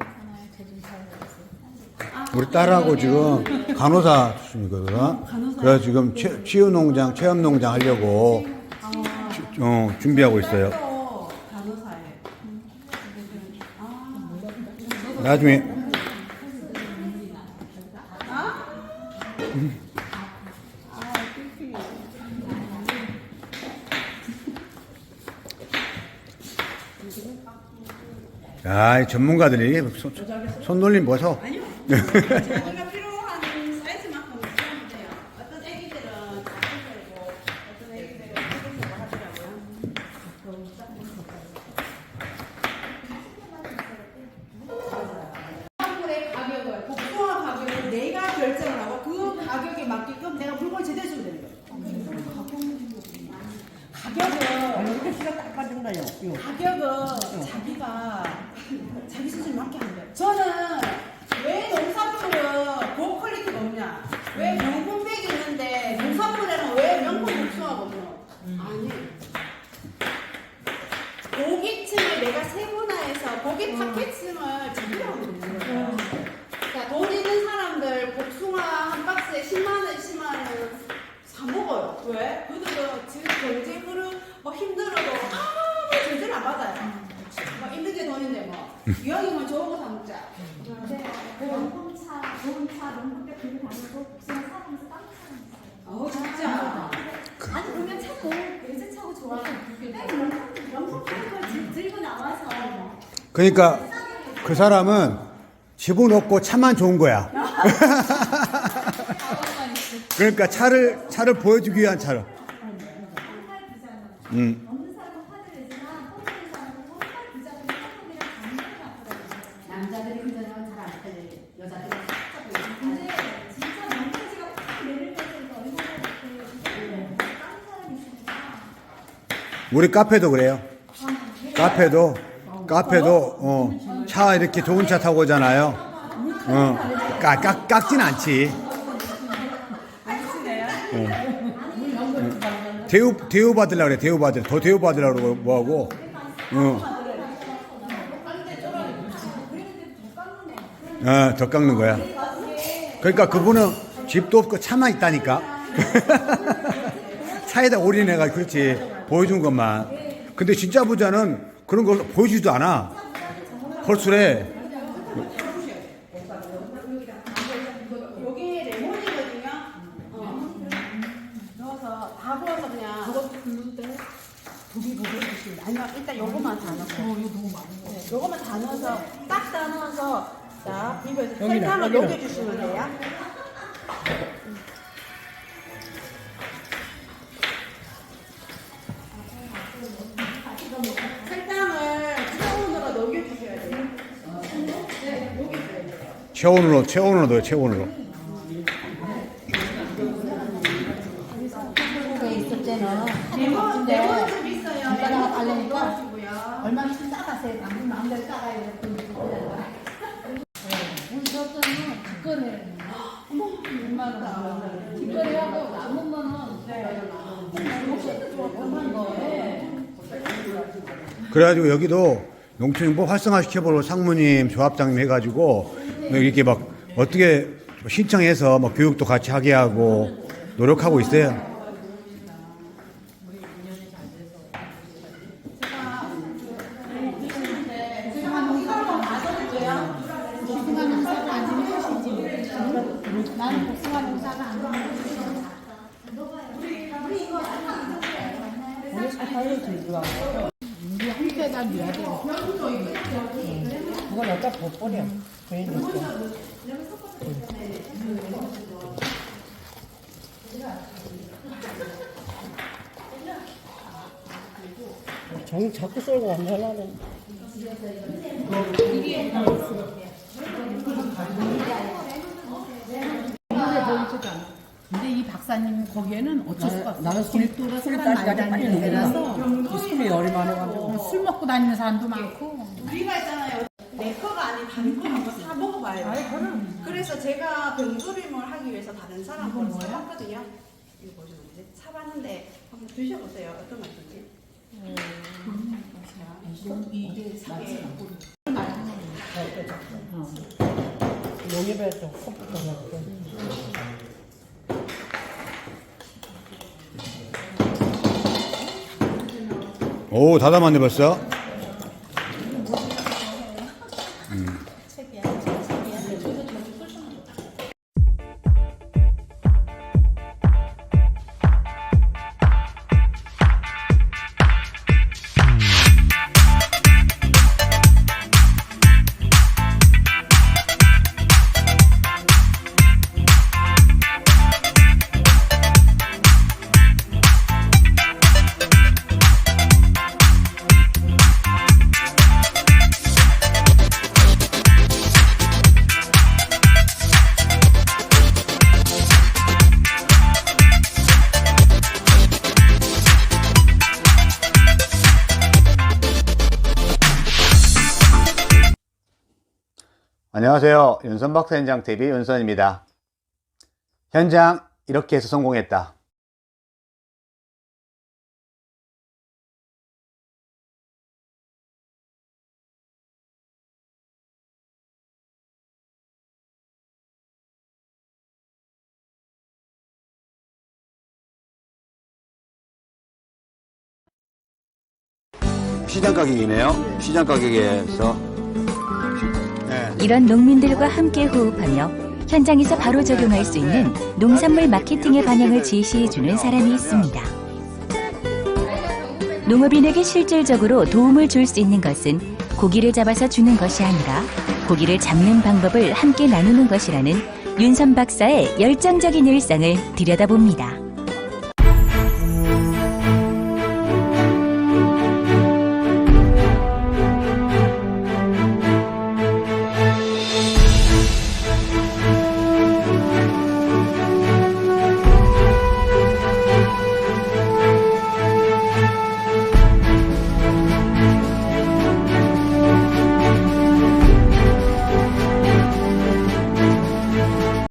우리 딸하고 지금 간호사 출신이거든. 그래서 지금 치유농장, 체험농장 하려고 준비하고 있어요. 간호사예요. 나중에 전문가들이 손놀림 보소. 아니요. 자기가 필요한 사이즈만큼 사면 돼요. 어떤 애기들은 작은 거고 어떤 애기들은 작은 거고 하더라고요. 선물의 가격을 복숭아 가격을 내가 결정을 하고 그 가격에 맞게끔 내가 물건을 제대로 주면 되는 거예요. 가격은 이렇게 시간 딱 빠진 거예요. 가격은 자기가 자기 수준에 맞게 하는 거예요. 저는 왜 농산물은 고퀄리티가 없냐? 왜 명품백이 있는데 농산물에는 왜 명품 복숭아가 없냐? 아니. 고기층을 내가 세분화해서 고기 타겟층을 준비하고 있는 거예요. 그러니까 돈 있는 사람들 복숭아 한 박스에 10만원, 20만원 사 먹어요. 왜? 그들은 지금 경제 흐름 뭐 힘들어도 아무 제재를 안 받아요. 뭐 있는 게 돈인데 뭐 이왕이면 좋은 거 사 먹자. 명품차, 좋은 차, 명품백 들고 다니고 복숭아 사면서 땀 차는 있어요. 진짜. 명품을 들고 나와서 그러니까 그 사람은 집어넣고 차만 좋은 거야. 그러니까 차를 보여주기 위한 차로. 없는 사람은 화를 내지만 호텔에 사는 정말 부자들이 한국이랑 장난을 남자들이 그전에는 잘안 팔려요. 여자들이 딱 하고 근데 진짜 명태지가 딱 매를 뺏으니까 얼마나 이렇게 다른 사람이 있으니까 우리 카페도 그래요. 카페도 차 이렇게 좋은 차 타고 오잖아요. 깎진 않지. 대우 받으려고 그래. 더 대우 받으려고 그러고 뭐하고. 더 깎는 거야. 그러니까 그분은 집도 없고 차만 있다니까. 차에다 올인해가지고 그렇지. 보여준 것만. 근데 진짜 부자는 그런 걸 보여주지도 않아. 헐술해. 요게 레몬이거든요. 넣어서 다 부어서 그냥. 저것도 굽는데 두개 부어주시면. 아니면 일단 요거만 다 넣고. 이거 너무 많은 거. 요거만 다 넣어서 딱 다 넣어서 자 비벼서 설탕을 녹여주시면 돼요. 설탕을 체온으로 녹여주셔야 돼요. 네, 녹여줘야 돼요. 체온으로 넣어요. 체온으로. 있을 때는 레몬 좀 있어요. 간단하게 달래니까 넣어주고요. 얼마씩 따가세요. 마음대로 따가요. 우리 저거는 직거래. 직거래하고 남으면은 얼마인 거예요? 그래가지고 여기도 농촌정보 활성화시켜보려고 상무님, 조합장님 해가지고 이렇게 막 어떻게 신청해서 막 교육도 같이 하게 하고 노력하고 있어요. 나는 복숭아 농사는 안 하는 우리 한때가 넣어야 돼. 그걸 여기다 버려. 그래 놓고. 정 자꾸 썰고 완전하네. 근데 이 박사님 거기에는 어쩔 수가 없어. 나는 길도로 사람 많이 다니는 데라서 숨이 열이 많아가지고. 술 먹고 다니는 사람도 많고. 우리가 있잖아요. 내 거가 아닌 다른 거 한번 사 먹어봐요. 그래서 제가 병조림을 하기 위해서 다른 사람 거를 사봤거든요. 이거 보시면 이제 사봤는데 한번 드셔보세요. 어떤 맛인지. 이게 사게. 용입에 좀 컵부터 오, 다 담았네 벌써. 안녕하세요. 윤선박사 현장 TV 윤선입니다. 현장 이렇게 해서 성공했다. 시장 가격이네요. 시장 가격에서 이런 농민들과 함께 호흡하며 현장에서 바로 적용할 수 있는 농산물 마케팅의 방향을 제시해주는 사람이 있습니다. 농업인에게 실질적으로 도움을 줄 수 있는 것은 고기를 잡아서 주는 것이 아니라 고기를 잡는 방법을 함께 나누는 것이라는 윤선 박사의 열정적인 일상을 들여다봅니다.